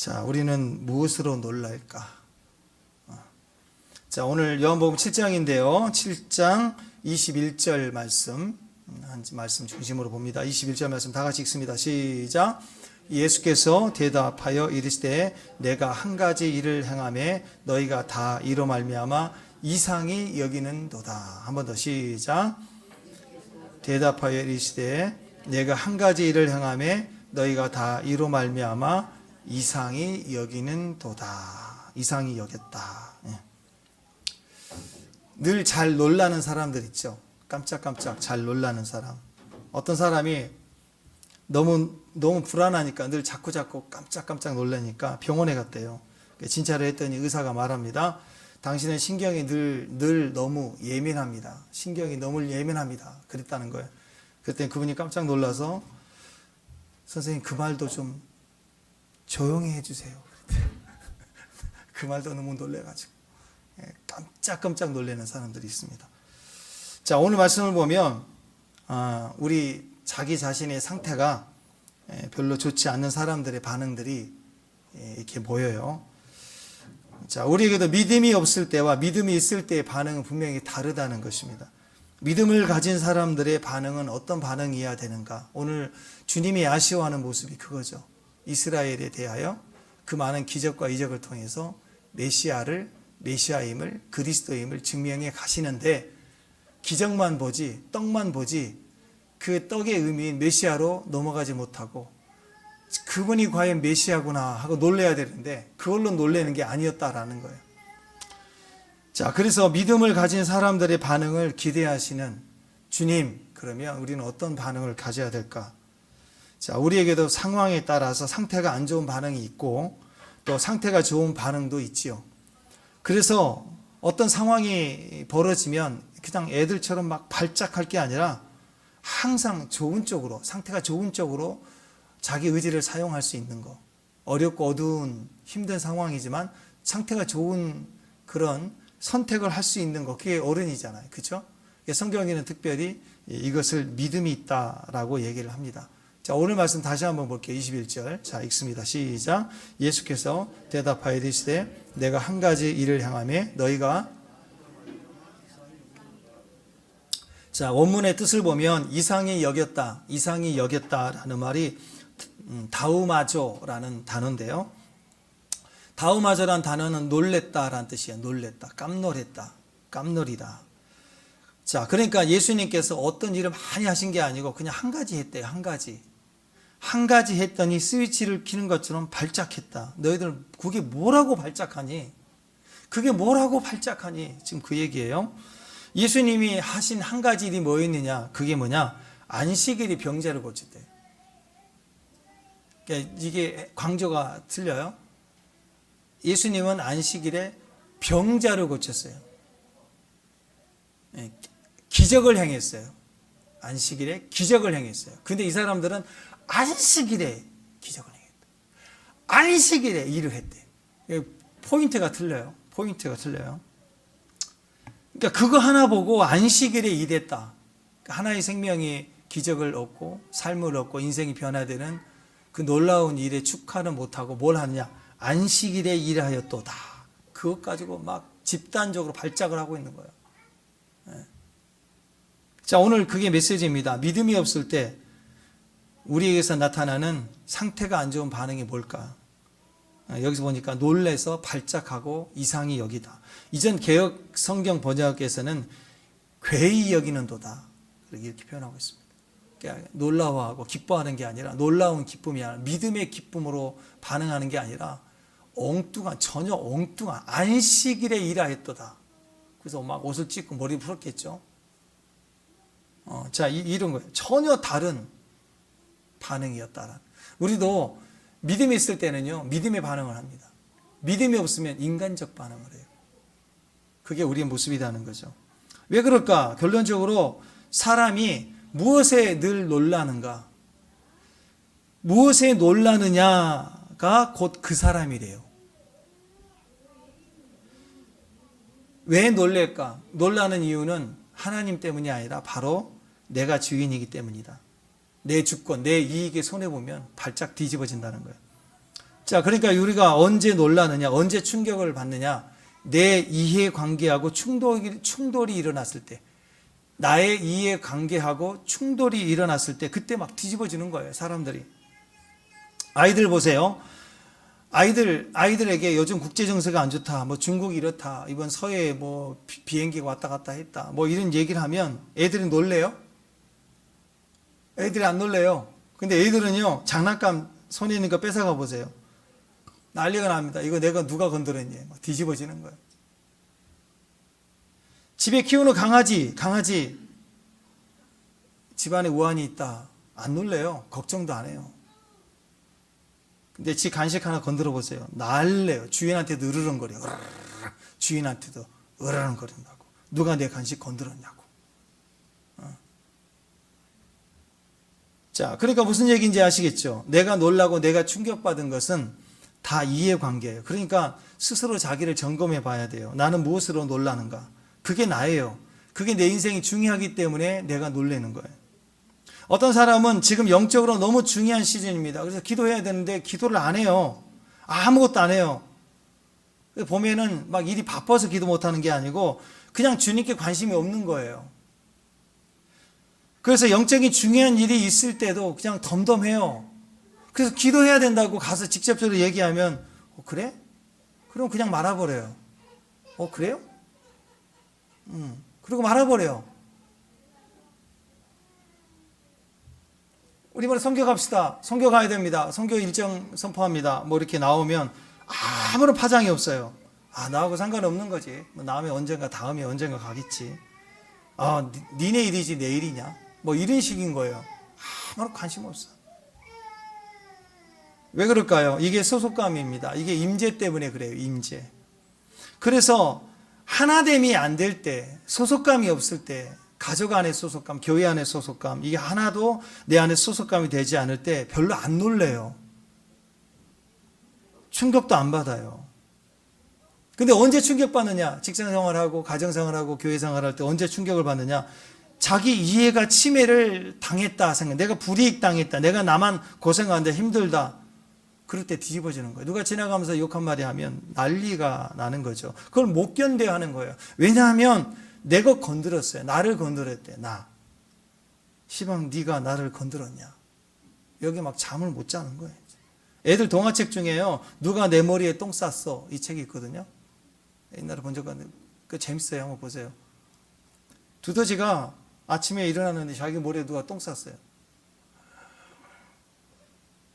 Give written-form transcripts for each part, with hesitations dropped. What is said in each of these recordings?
자, 우리는 무엇으로 놀랄까? 자, 오늘 요한복음 7장인데요. 7장 21절 말씀, 한 말씀 중심으로 봅니다. 21절 말씀 다 같이 읽습니다. 시작. 예수께서 대답하여 이르시되 내가 한 가지 일을 행하매 너희가 다 이로 말미암아 이상히 여기는도다. 한 번 더 시작. 대답하여 이르시되 내가 한 가지 일을 행하매 너희가 다 이로 말미암아 이상히 여기는도다. 이상히 여겼다. 늘 잘 놀라는 사람들 있죠. 깜짝깜짝 잘 놀라는 사람. 어떤 사람이 너무 불안하니까 늘 자꾸 깜짝깜짝 놀라니까 병원에 갔대요. 진찰을 했더니 의사가 말합니다. 당신은 신경이 늘 너무 예민합니다. 신경이 너무 예민합니다. 그랬다는 거예요. 그랬더니 그분이 깜짝 놀라서 선생님 그 말도 좀 조용히 해주세요. 그 말도 너무 놀래가지고 깜짝 놀라는 사람들이 있습니다. 자, 오늘 말씀을 보면 우리 자기 자신의 상태가 별로 좋지 않는 사람들의 반응들이 이렇게 보여요. 자, 우리에게도 믿음이 없을 때와 믿음이 있을 때의 반응은 분명히 다르다는 것입니다. 믿음을 가진 사람들의 반응은 어떤 반응이어야 되는가? 오늘 주님이 아쉬워하는 모습이 그거죠. 이스라엘에 대하여 그 많은 기적과 이적을 통해서 메시아임을, 그리스도임을 증명해 가시는데 기적만 보지, 떡만 보지 그 떡의 의미인 메시아로 넘어가지 못하고 그분이 과연 메시아구나 하고 놀라야 되는데 그걸로 놀라는 게 아니었다라는 거예요. 자, 그래서 믿음을 가진 사람들의 반응을 기대하시는 주님, 그러면 우리는 어떤 반응을 가져야 될까? 자, 우리에게도 상황에 따라서 상태가 안 좋은 반응이 있고 또 상태가 좋은 반응도 있지요. 그래서 어떤 상황이 벌어지면 그냥 애들처럼 막 발작할 게 아니라 항상 좋은 쪽으로, 상태가 좋은 쪽으로 자기 의지를 사용할 수 있는 거. 어렵고 어두운 힘든 상황이지만 상태가 좋은 그런 선택을 할 수 있는 거. 그게 어른이잖아요. 그렇죠? 성경에는 특별히 이것을 믿음이 있다라고 얘기를 합니다. 자, 오늘 말씀 다시 한번 볼게요. 21절. 자, 읽습니다. 시작. 예수께서 대답하여 이르시되 내가 한 가지 일을 행하매 너희가, 자, 원문의 뜻을 보면 이상히 여겼다라는 말이 다우마조라는 단어인데요. 다우마조라는 단어는 놀랬다라는 뜻이에요. 놀랬다, 깜놀이다. 자, 그러니까 예수님께서 어떤 일을 많이 하신 게 아니고 그냥 한 가지 했대요. 한 가지 했더니 스위치를 켜는 것처럼 발작했다. 너희들 그게 뭐라고 발작하니? 지금 그 얘기예요. 예수님이 하신 한 가지 일이 뭐였느냐? 그게 뭐냐? 안식일이 병자를 고쳤대요. 그러니까 이게 강조가 틀려요. 예수님은 안식일에 병자를 고쳤어요. 기적을 행했어요. 안식일에 기적을 행했어요. 근데 이 사람들은 안식일에 기적을 행했다. 안식일에 일을 했대요. 포인트가 틀려요. 그러니까 그거 하나 보고 안식일에 일했다. 하나의 생명이 기적을 얻고 삶을 얻고 인생이 변화되는 그 놀라운 일에 축하는 못하고 뭘 하느냐? 안식일에 일하였도다. 그것 가지고 막 집단적으로 발작을 하고 있는 거예요. 자, 오늘 그게 메시지입니다. 믿음이 없을 때 우리에게서 나타나는 상태가 안 좋은 반응이 뭘까? 여기서 보니까 놀래서 발작하고 이상히 여기다. 이전 개역 성경 번역에서는 괴히 여기는도다. 이렇게 표현하고 있습니다. 그러니까 놀라워하고 기뻐하는 게 아니라 놀라운 기쁨이 아니라 믿음의 기쁨으로 반응하는 게 아니라 전혀 엉뚱한 안식일에 일하였도다. 그래서 막 옷을 찢고 머리 풀었겠죠. 자, 이런 거예요. 전혀 다른 반응이었다라. 우리도 믿음이 있을 때는요, 믿음의 반응을 합니다. 믿음이 없으면 인간적 반응을 해요. 그게 우리의 모습이라는 거죠. 왜 그럴까? 결론적으로 사람이 무엇에 늘 놀라는가? 무엇에 놀라느냐가 곧 그 사람이래요. 왜 놀랄까? 놀라는 이유는 하나님 때문이 아니라 바로 내가 주인이기 때문이다. 내 주권, 내 이익에 손해보면 발작 뒤집어진다는 거예요. 자, 그러니까 우리가 언제 놀라느냐, 언제 충격을 받느냐, 내 이해관계하고 충돌이 일어났을 때, 나의 이해관계하고 충돌이 일어났을 때 그때 막 뒤집어지는 거예요, 사람들이. 아이들 보세요. 아이들에게 요즘 국제 정세가 안 좋다, 뭐 중국이 이렇다, 이번 서해에 뭐 비행기가 왔다 갔다 했다, 뭐 이런 얘기를 하면 애들이 놀래요? 애들이 안 놀래요. 근데 애들은요, 장난감 손에 있는 거 뺏어가 보세요. 난리가 납니다. 이거 내가 누가 건드렸니? 막 뒤집어지는 거예요. 집에 키우는 강아지 집안에 우환이 있다, 안 놀래요. 걱정도 안 해요. 근데 지 간식 하나 건드려 보세요. 난리래요. 주인한테도 으르렁거려. 주인한테도 으르렁거린다고. 누가 내 간식 건드렸냐고. 자, 그러니까 무슨 얘기인지 아시겠죠? 내가 놀라고 내가 충격받은 것은 다 이해관계예요. 그러니까 스스로 자기를 점검해 봐야 돼요. 나는 무엇으로 놀라는가? 그게 나예요. 그게 내 인생이 중요하기 때문에 내가 놀라는 거예요. 어떤 사람은 지금 영적으로 너무 중요한 시즌입니다. 그래서 기도해야 되는데 기도를 안 해요. 아무것도 안 해요. 보면은 막 일이 바빠서 기도 못하는 게 아니고 그냥 주님께 관심이 없는 거예요. 그래서 영적인 중요한 일이 있을 때도 그냥 덤덤해요. 그래서 기도해야 된다고 가서 직접적으로 얘기하면 그래? 그럼 그냥 말아버려요. 그래요? 그리고 말아버려요. 우리 이번에 선교 갑시다. 선교 가야 됩니다. 선교 일정 선포합니다. 뭐 이렇게 나오면 아무런 파장이 없어요. 나하고 상관없는 거지. 뭐 다음에 언젠가 가겠지. 니네 일이지 내 일이냐? 뭐 이런 식인 거예요. 아무런 관심 없어. 왜 그럴까요? 이게 소속감입니다. 이게 임재 때문에 그래요. 임재. 그래서 하나됨이 안 될 때, 소속감이 없을 때, 가족 안의 소속감, 교회 안의 소속감, 이게 하나도 내 안에 소속감이 되지 않을 때 별로 안 놀래요. 충격도 안 받아요. 근데 언제 충격받느냐? 직장생활하고 가정생활하고 교회생활할 때 언제 충격을 받느냐? 자기 이해가 침해를 당했다 생각, 내가 불이익 당했다, 내가 나만 고생하는데 힘들다, 그럴 때 뒤집어지는 거예요. 누가 지나가면서 욕 한마디 하면 난리가 나는 거죠. 그걸 못 견뎌 하는 거예요. 왜냐하면 내가 건드렸어요. 나를 건드렸대. 시방 네가 나를 건드렸냐. 여기 막 잠을 못 자는 거예요. 애들 동화책 중에요, 누가 내 머리에 똥 쌌어, 이 책이 있거든요. 옛날에 본 적 있는데 그거 재밌어요. 한번 보세요. 두더지가 아침에 일어났는데 자기 머리에 누가 똥 쌌어요.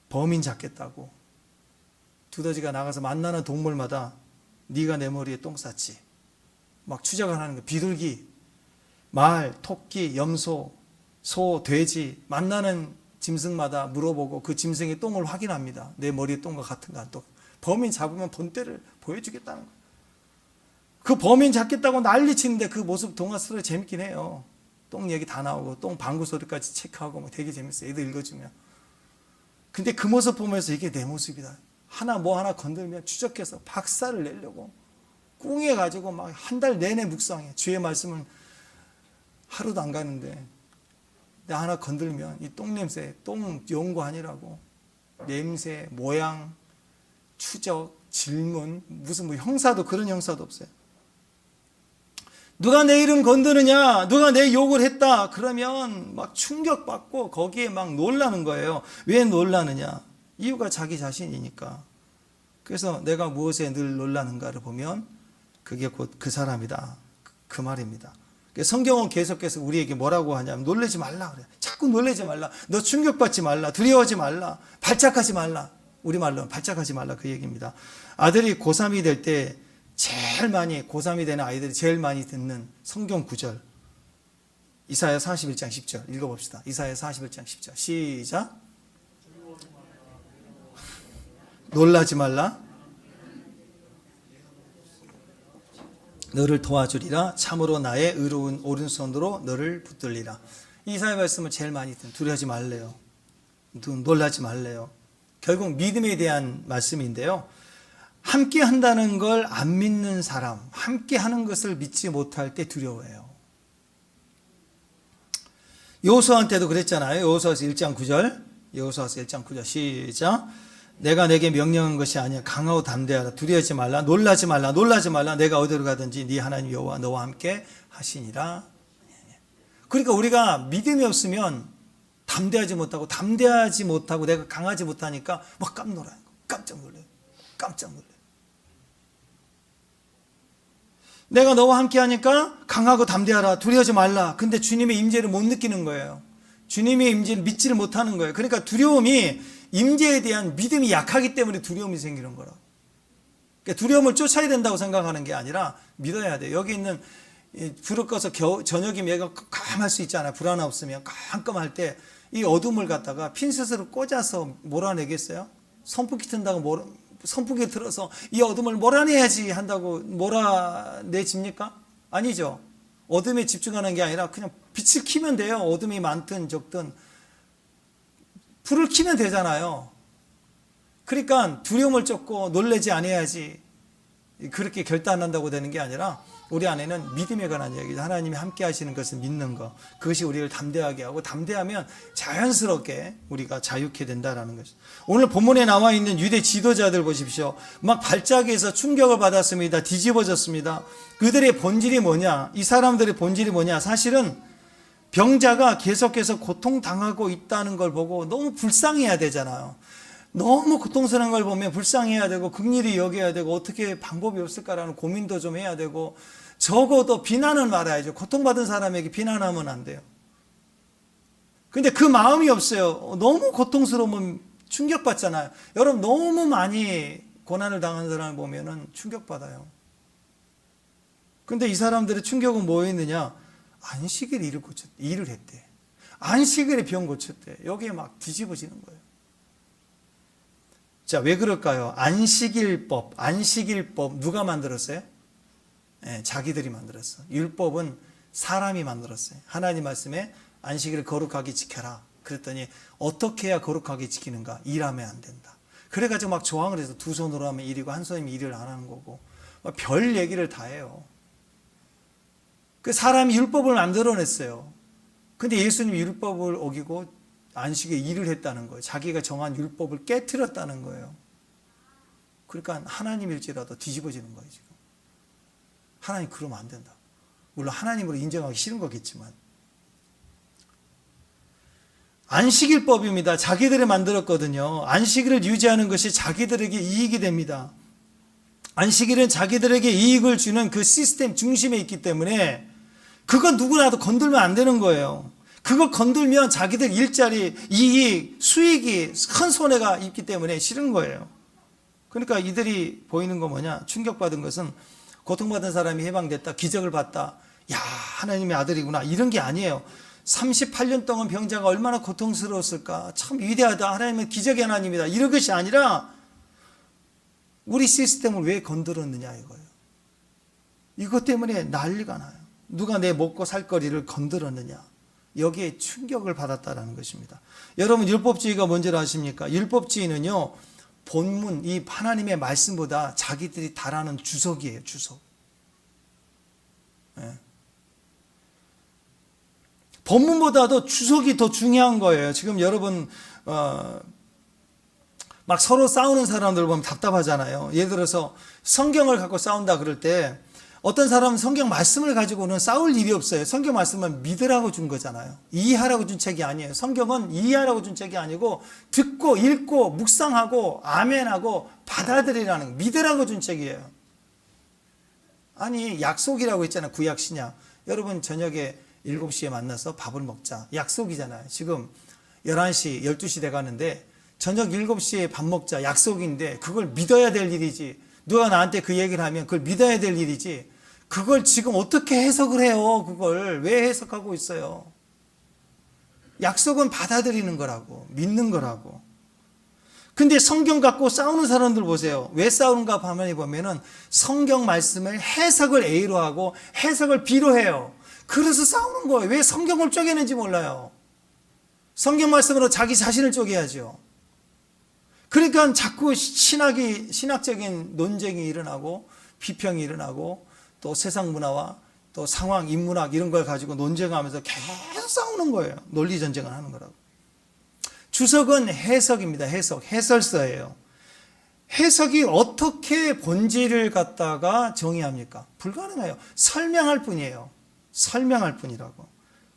범인 잡겠다고 두더지가 나가서 만나는 동물마다 네가 내 머리에 똥 쌌지 막 추적을 하는 거예요. 비둘기, 말, 토끼, 염소, 소, 돼지, 만나는 짐승마다 물어보고 그 짐승의 똥을 확인합니다. 내 머리에 똥과 같은가 안 똥. 범인 잡으면 본때를 보여주겠다는 거예요. 그 범인 잡겠다고 난리치는데 그 모습 동화 소리 재밌긴 해요. 똥 얘기 다 나오고 똥 방구 소리까지 체크하고 뭐 되게 재밌어요. 애들 읽어주면. 근데 그 모습 보면서 이게 내 모습이다. 하나 건들면 추적해서 박살을 내려고 꿍해가지고 막 한 달 내내 묵상해. 주의 말씀은 하루도 안 가는데 내 하나 건들면 이 똥냄새, 똥 연구하니라고 냄새, 모양, 추적, 질문, 무슨 뭐 형사도 그런 형사도 없어요. 누가 내 이름 건드느냐, 누가 내 욕을 했다 그러면 막 충격받고 거기에 막 놀라는 거예요. 왜 놀라느냐? 이유가 자기 자신이니까. 그래서 내가 무엇에 늘 놀라는가를 보면 그게 곧 그 사람이다, 그 말입니다. 성경은 계속해서 우리에게 뭐라고 하냐면 놀라지 말라 그래요. 자꾸 놀라지 말라, 너 충격받지 말라, 두려워하지 말라, 발작하지 말라. 우리말로는 발작하지 말라, 그 얘기입니다. 아들이 고3이 될 때 제일 많이, 고3이 되는 아이들이 제일 많이 듣는 성경 구절, 이사야 41장 10절 읽어봅시다. 이사야 41장 10절 시작. 놀라지 말라, 너를 도와주리라. 참으로 나의 의로운 오른손으로 너를 붙들리라. 이사야 말씀을 제일 많이 듣는, 두려워하지 말래요, 놀라지 말래요. 결국 믿음에 대한 말씀인데요, 함께 한다는 걸 안 믿는 사람, 함께 하는 것을 믿지 못할 때 두려워해요. 여호수아한테도 그랬잖아요. 여호수아서 1장 9절 시작. 내가 내게 명령한 것이 아니야. 강하고 담대하라. 두려워하지 말라. 놀라지 말라. 놀라지 말라. 내가 어디로 가든지 네 하나님 여호와 너와 함께 하시니라. 그러니까 우리가 믿음이 없으면 담대하지 못하고, 담대하지 못하고 내가 강하지 못하니까 막 깜짝 놀라요. 깜짝 놀라요. 내가 너와 함께 하니까 강하고 담대하라. 두려워하지 말라. 근데 주님의 임재를 못 느끼는 거예요. 주님의 임재를 믿지를 못하는 거예요. 그러니까 두려움이, 임재에 대한 믿음이 약하기 때문에 두려움이 생기는 거라고. 그러니까 두려움을 쫓아야 된다고 생각하는 게 아니라 믿어야 돼요. 여기 있는 불을 꺼서 저녁이면 얘가 깜깜할 수 있잖아요. 불 하나 없으면 깜깜할 때 이 어둠을 갖다가 핀셋으로 꽂아서 몰아내겠어요? 선풍기 튼다고 선풍기 틀어서 이 어둠을 몰아내야지 한다고 몰아내집니까? 아니죠. 어둠에 집중하는 게 아니라 그냥 빛을 켜면 돼요. 어둠이 많든 적든 불을 켜면 되잖아요. 그러니까 두려움을 쫓고 놀라지 않아야지 그렇게 결단한다고 되는 게 아니라 우리 안에는 믿음에 관한 이야기죠. 하나님이 함께 하시는 것을 믿는 것, 그것이 우리를 담대하게 하고, 담대하면 자연스럽게 우리가 자유케 된다라는 것이죠. 오늘 본문에 나와 있는 유대 지도자들 보십시오. 막 발작해서 충격을 받았습니다. 뒤집어졌습니다. 그들의 본질이 뭐냐? 이 사람들의 본질이 뭐냐? 사실은 병자가 계속해서 고통당하고 있다는 걸 보고 너무 불쌍해야 되잖아요. 너무 고통스러운 걸 보면 불쌍해야 되고 긍휼히 여겨야 되고 어떻게 방법이 없을까라는 고민도 좀 해야 되고, 적어도 비난은 말아야죠. 고통받은 사람에게 비난하면 안 돼요. 근데 그 마음이 없어요. 너무 고통스러우면 충격받잖아요. 여러분, 너무 많이 고난을 당한 사람을 보면은 충격받아요. 근데 이 사람들의 충격은 뭐였느냐? 안식일에 일을 했대. 안식일에 병 고쳤대. 여기에 막 뒤집어지는 거예요. 자, 왜 그럴까요? 안식일법 누가 만들었어요? 네, 자기들이 만들었어. 율법은 사람이 만들었어요. 하나님 말씀에 안식일을 거룩하게 지켜라. 그랬더니 어떻게 해야 거룩하게 지키는가? 일하면 안 된다. 그래가지고 막 조항을 해서 두 손으로 하면 일이고 한 손이면 일을 안 하는 거고, 별 얘기를 다 해요. 그 사람이 율법을 만들어냈어요. 근데 예수님이 율법을 어기고 안식에 일을 했다는 거예요. 자기가 정한 율법을 깨트렸다는 거예요. 그러니까 하나님일지라도 뒤집어지는 거예요, 지금. 하나님 그러면 안 된다. 물론 하나님으로 인정하기 싫은 거겠지만. 안식일법입니다. 자기들이 만들었거든요. 안식일을 유지하는 것이 자기들에게 이익이 됩니다. 안식일은 자기들에게 이익을 주는 그 시스템 중심에 있기 때문에 그건 누구나도 건들면 안 되는 거예요. 그걸 건들면 자기들 일자리, 이익, 수익이 큰 손해가 있기 때문에 싫은 거예요. 그러니까 이들이 보이는 거 뭐냐? 충격받은 것은 고통받은 사람이 해방됐다, 기적을 봤다, 야, 하나님의 아들이구나, 이런 게 아니에요. 38년 동안 병자가 얼마나 고통스러웠을까? 참 위대하다, 하나님은 기적의 하나님이다, 이런 것이 아니라 우리 시스템을 왜 건드렸느냐 이거예요. 이것 때문에 난리가 나요. 누가 내 먹고 살 거리를 건드렸느냐, 여기에 충격을 받았다라는 것입니다. 여러분, 율법주의가 뭔지를 아십니까? 율법주의는요, 본문, 이 하나님의 말씀보다 자기들이 달하는 주석이에요, 주석. 네. 본문보다도 주석이 더 중요한 거예요. 지금 여러분, 막 서로 싸우는 사람들 보면 답답하잖아요. 예를 들어서 성경을 갖고 싸운다 그럴 때 어떤 사람은 성경 말씀을 가지고는 싸울 일이 없어요. 성경 말씀은 믿으라고 준 거잖아요. 이해하라고 준 책이 아니에요. 성경은 이해하라고 준 책이 아니고 듣고 읽고 묵상하고 아멘하고 받아들이라는, 믿으라고 준 책이에요. 아니, 약속이라고 했잖아요. 구약 신약. 여러분, 저녁에 7시에 만나서 밥을 먹자, 약속이잖아요. 지금 11시 12시 돼가는데 저녁 7시에 밥 먹자, 약속인데 그걸 믿어야 될 일이지. 누가 나한테 그 얘기를 하면 그걸 믿어야 될 일이지. 그걸 지금 어떻게 해석을 해요? 그걸 왜 해석하고 있어요? 약속은 받아들이는 거라고, 믿는 거라고. 근데 성경 갖고 싸우는 사람들 보세요. 왜 싸우는가 화면에 보면은 성경 말씀을 해석을 A로 하고 해석을 B로 해요. 그래서 싸우는 거예요. 왜 성경을 쪼개는지 몰라요. 성경 말씀으로 자기 자신을 쪼개야죠. 그러니까 자꾸 신학적인 논쟁이 일어나고 비평이 일어나고 또 세상 문화와 또 상황, 인문학 이런 걸 가지고 논쟁하면서 계속 싸우는 거예요. 논리 전쟁을 하는 거라고. 주석은 해석입니다. 해석, 해설서예요. 해석이 어떻게 본질을 갖다가 정의합니까? 불가능해요. 설명할 뿐이에요. 설명할 뿐이라고.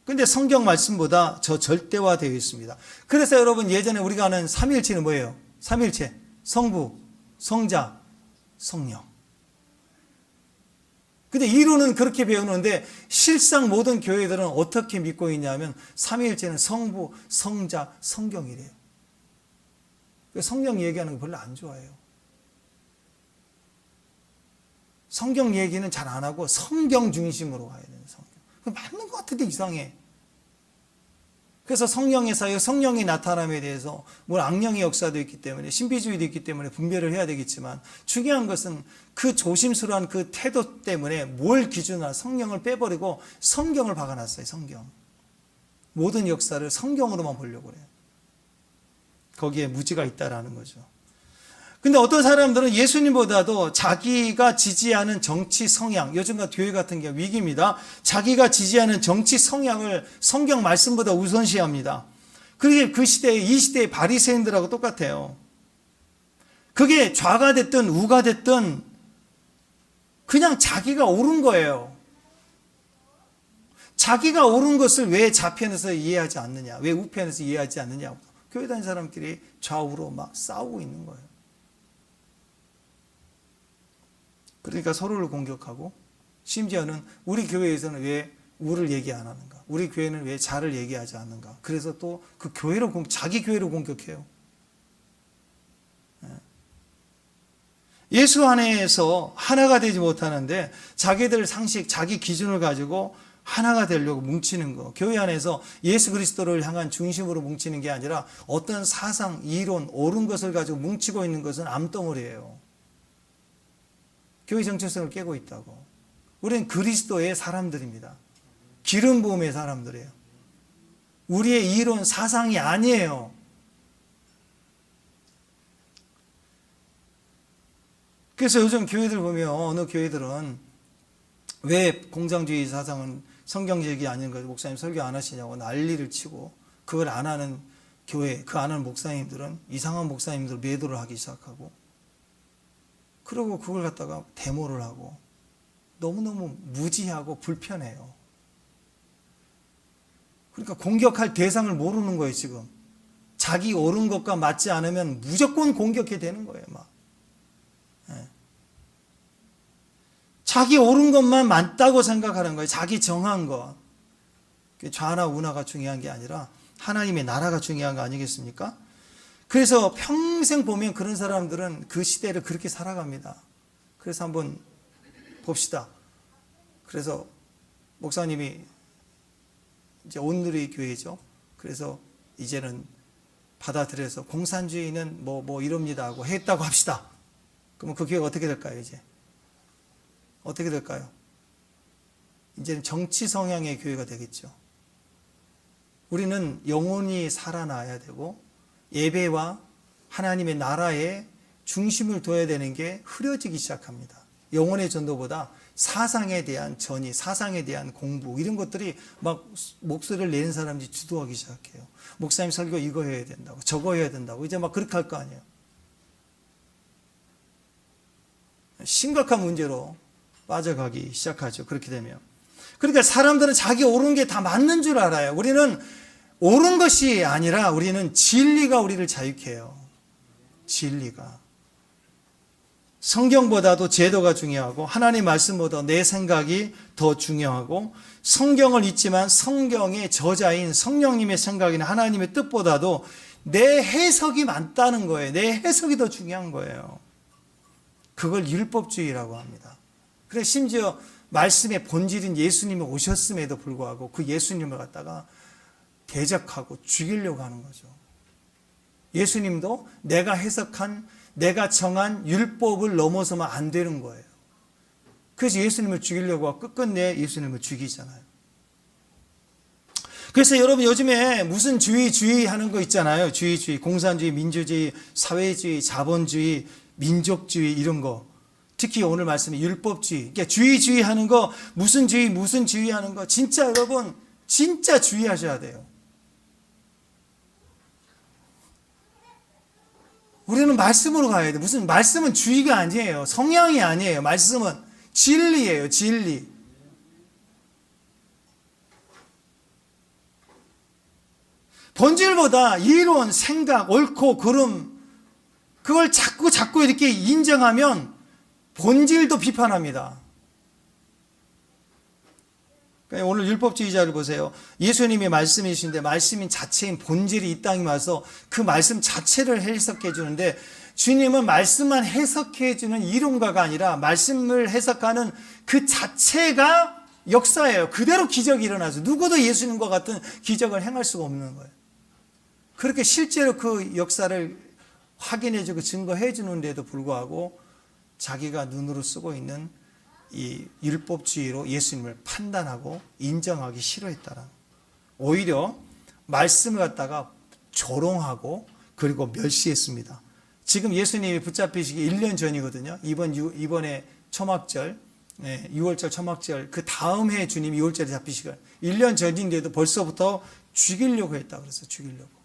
근데 성경 말씀보다 저 절대화되어 있습니다. 그래서 여러분 예전에 우리가 아는 삼위일체는 뭐예요? 삼위일체, 성부, 성자, 성령. 근데 이론은 그렇게 배우는데 실상 모든 교회들은 어떻게 믿고 있냐면 삼위일체는 성부, 성자, 성경이래요. 성령 얘기하는 거 별로 안 좋아해요. 성경 얘기는 잘 안 하고 성경 중심으로 가야 되는 성경. 맞는 것 같은데 이상해. 그래서 성령의 사역, 성령의 나타남에 대해서 뭐 악령의 역사도 있기 때문에 신비주의도 있기 때문에 분별을 해야 되겠지만 중요한 것은 그 조심스러운 그 태도 때문에 뭘 기준으로 성령을 빼버리고 성경을 박아놨어요. 성경. 모든 역사를 성경으로만 보려고 그래요. 거기에 무지가 있다라는 거죠. 근데 어떤 사람들은 예수님보다도 자기가 지지하는 정치 성향, 요즘 같은 교회 같은 경우 위기입니다. 자기가 지지하는 정치 성향을 성경 말씀보다 우선시합니다. 그게 그 시대에, 이 시대의 바리새인들하고 똑같아요. 그게 좌가 됐든 우가 됐든 그냥 자기가 옳은 거예요. 자기가 옳은 것을 왜 좌편에서 이해하지 않느냐, 왜 우편에서 이해하지 않느냐. 교회 다니는 사람끼리 좌우로 막 싸우고 있는 거예요. 그러니까 서로를 공격하고 심지어는 우리 교회에서는 왜 우를 얘기 안 하는가? 우리 교회는 왜 자를 얘기하지 않는가? 그래서 또 그 교회를 자기 교회를 공격해요. 예수 안에서 하나가 되지 못하는데 자기들 상식, 자기 기준을 가지고 하나가 되려고 뭉치는 거. 교회 안에서 예수 그리스도를 향한 중심으로 뭉치는 게 아니라 어떤 사상, 이론, 옳은 것을 가지고 뭉치고 있는 것은 암덩어리예요. 교회 정체성을 깨고 있다고. 우리는 그리스도의 사람들입니다. 기름 부음의 사람들이에요. 우리의 이론, 사상이 아니에요. 그래서 요즘 교회들 보면 어느 교회들은 왜 공장주의 사상은 성경적이 아닌 거 목사님 설교 안 하시냐고 난리를 치고 그걸 안 하는 교회, 그 안 하는 목사님들은 이상한 목사님들 매도를 하기 시작하고 그리고 그걸 갖다가 데모를 하고 너무너무 무지하고 불편해요. 그러니까 공격할 대상을 모르는 거예요, 지금. 자기 옳은 것과 맞지 않으면 무조건 공격해 되는 거예요, 막. 네. 자기 옳은 것만 맞다고 생각하는 거예요. 자기 정한 것. 좌나 우나가 중요한 게 아니라 하나님의 나라가 중요한 거 아니겠습니까? 그래서 평생 보면 그런 사람들은 그 시대를 그렇게 살아갑니다. 그래서 한번 봅시다. 그래서 목사님이 이제 온누리 교회죠. 그래서 이제는 받아들여서 공산주의는 뭐 이럽니다 하고 했다고 합시다. 그러면 그 교회가 어떻게 될까요, 이제? 어떻게 될까요? 이제는 정치 성향의 교회가 되겠죠. 우리는 영혼이 살아나야 되고 예배와 하나님의 나라에 중심을 둬야 되는 게 흐려지기 시작합니다. 영혼의 전도보다 사상에 대한 전의, 사상에 대한 공부 이런 것들이 막 목소리를 내는 사람들이 주도하기 시작해요. 목사님 설교 이거 해야 된다고 저거 해야 된다고 이제 막 그렇게 할 거 아니에요. 심각한 문제로 빠져가기 시작하죠. 그렇게 되면. 그러니까 사람들은 자기 옳은 게 다 맞는 줄 알아요. 우리는 옳은 것이 아니라 우리는 진리가 우리를 자유케 해요. 진리가. 성경보다도 제도가 중요하고 하나님 말씀보다 내 생각이 더 중요하고 성경을 읽지만 성경의 저자인 성령님의 생각이나 하나님의 뜻보다도 내 해석이 많다는 거예요. 내 해석이 더 중요한 거예요. 그걸 율법주의라고 합니다. 그래서 심지어 말씀의 본질인 예수님이 오셨음에도 불구하고 그 예수님을 갖다가 대적하고 죽이려고 하는 거죠. 예수님도 내가 해석한 내가 정한 율법을 넘어서면 안 되는 거예요. 그래서 예수님을 죽이려고 하고 끝끝내 예수님을 죽이잖아요. 그래서 여러분 요즘에 무슨 주의 하는 거 있잖아요. 주의, 공산주의, 민주주의, 사회주의, 자본주의, 민족주의 이런 거. 특히 오늘 말씀에 율법주의. 그러니까 주의 하는 거 무슨 주의 하는 거 진짜 여러분 진짜 주의하셔야 돼요. 우리는 말씀으로 가야 돼. 무슨 말씀은 주의가 아니에요. 성향이 아니에요. 말씀은 진리예요. 진리. 본질보다 이론, 생각, 옳고 그름 그걸 자꾸 이렇게 인정하면 본질도 비판합니다. 오늘 율법주의자를 보세요. 예수님이 말씀이신데 말씀인 자체인 본질이 이 땅에 와서 그 말씀 자체를 해석해 주는데 주님은 말씀만 해석해 주는 이론가가 아니라 말씀을 해석하는 그 자체가 역사예요. 그대로 기적이 일어나서 누구도 예수님과 같은 기적을 행할 수가 없는 거예요. 그렇게 실제로 그 역사를 확인해 주고 증거해 주는데도 불구하고 자기가 눈으로 쓰고 있는 이 율법주의로 예수님을 판단하고 인정하기 싫어했다라. 오히려 말씀을 갖다가 조롱하고 그리고 멸시했습니다. 지금 예수님이 붙잡히시기 1년 전이거든요. 이번에 초막절, 6월절 초막절 그 다음 해 주님이 6월절에 잡히시고 1년 전인데도 벌써부터 죽이려고 했다 그래서 죽이려고.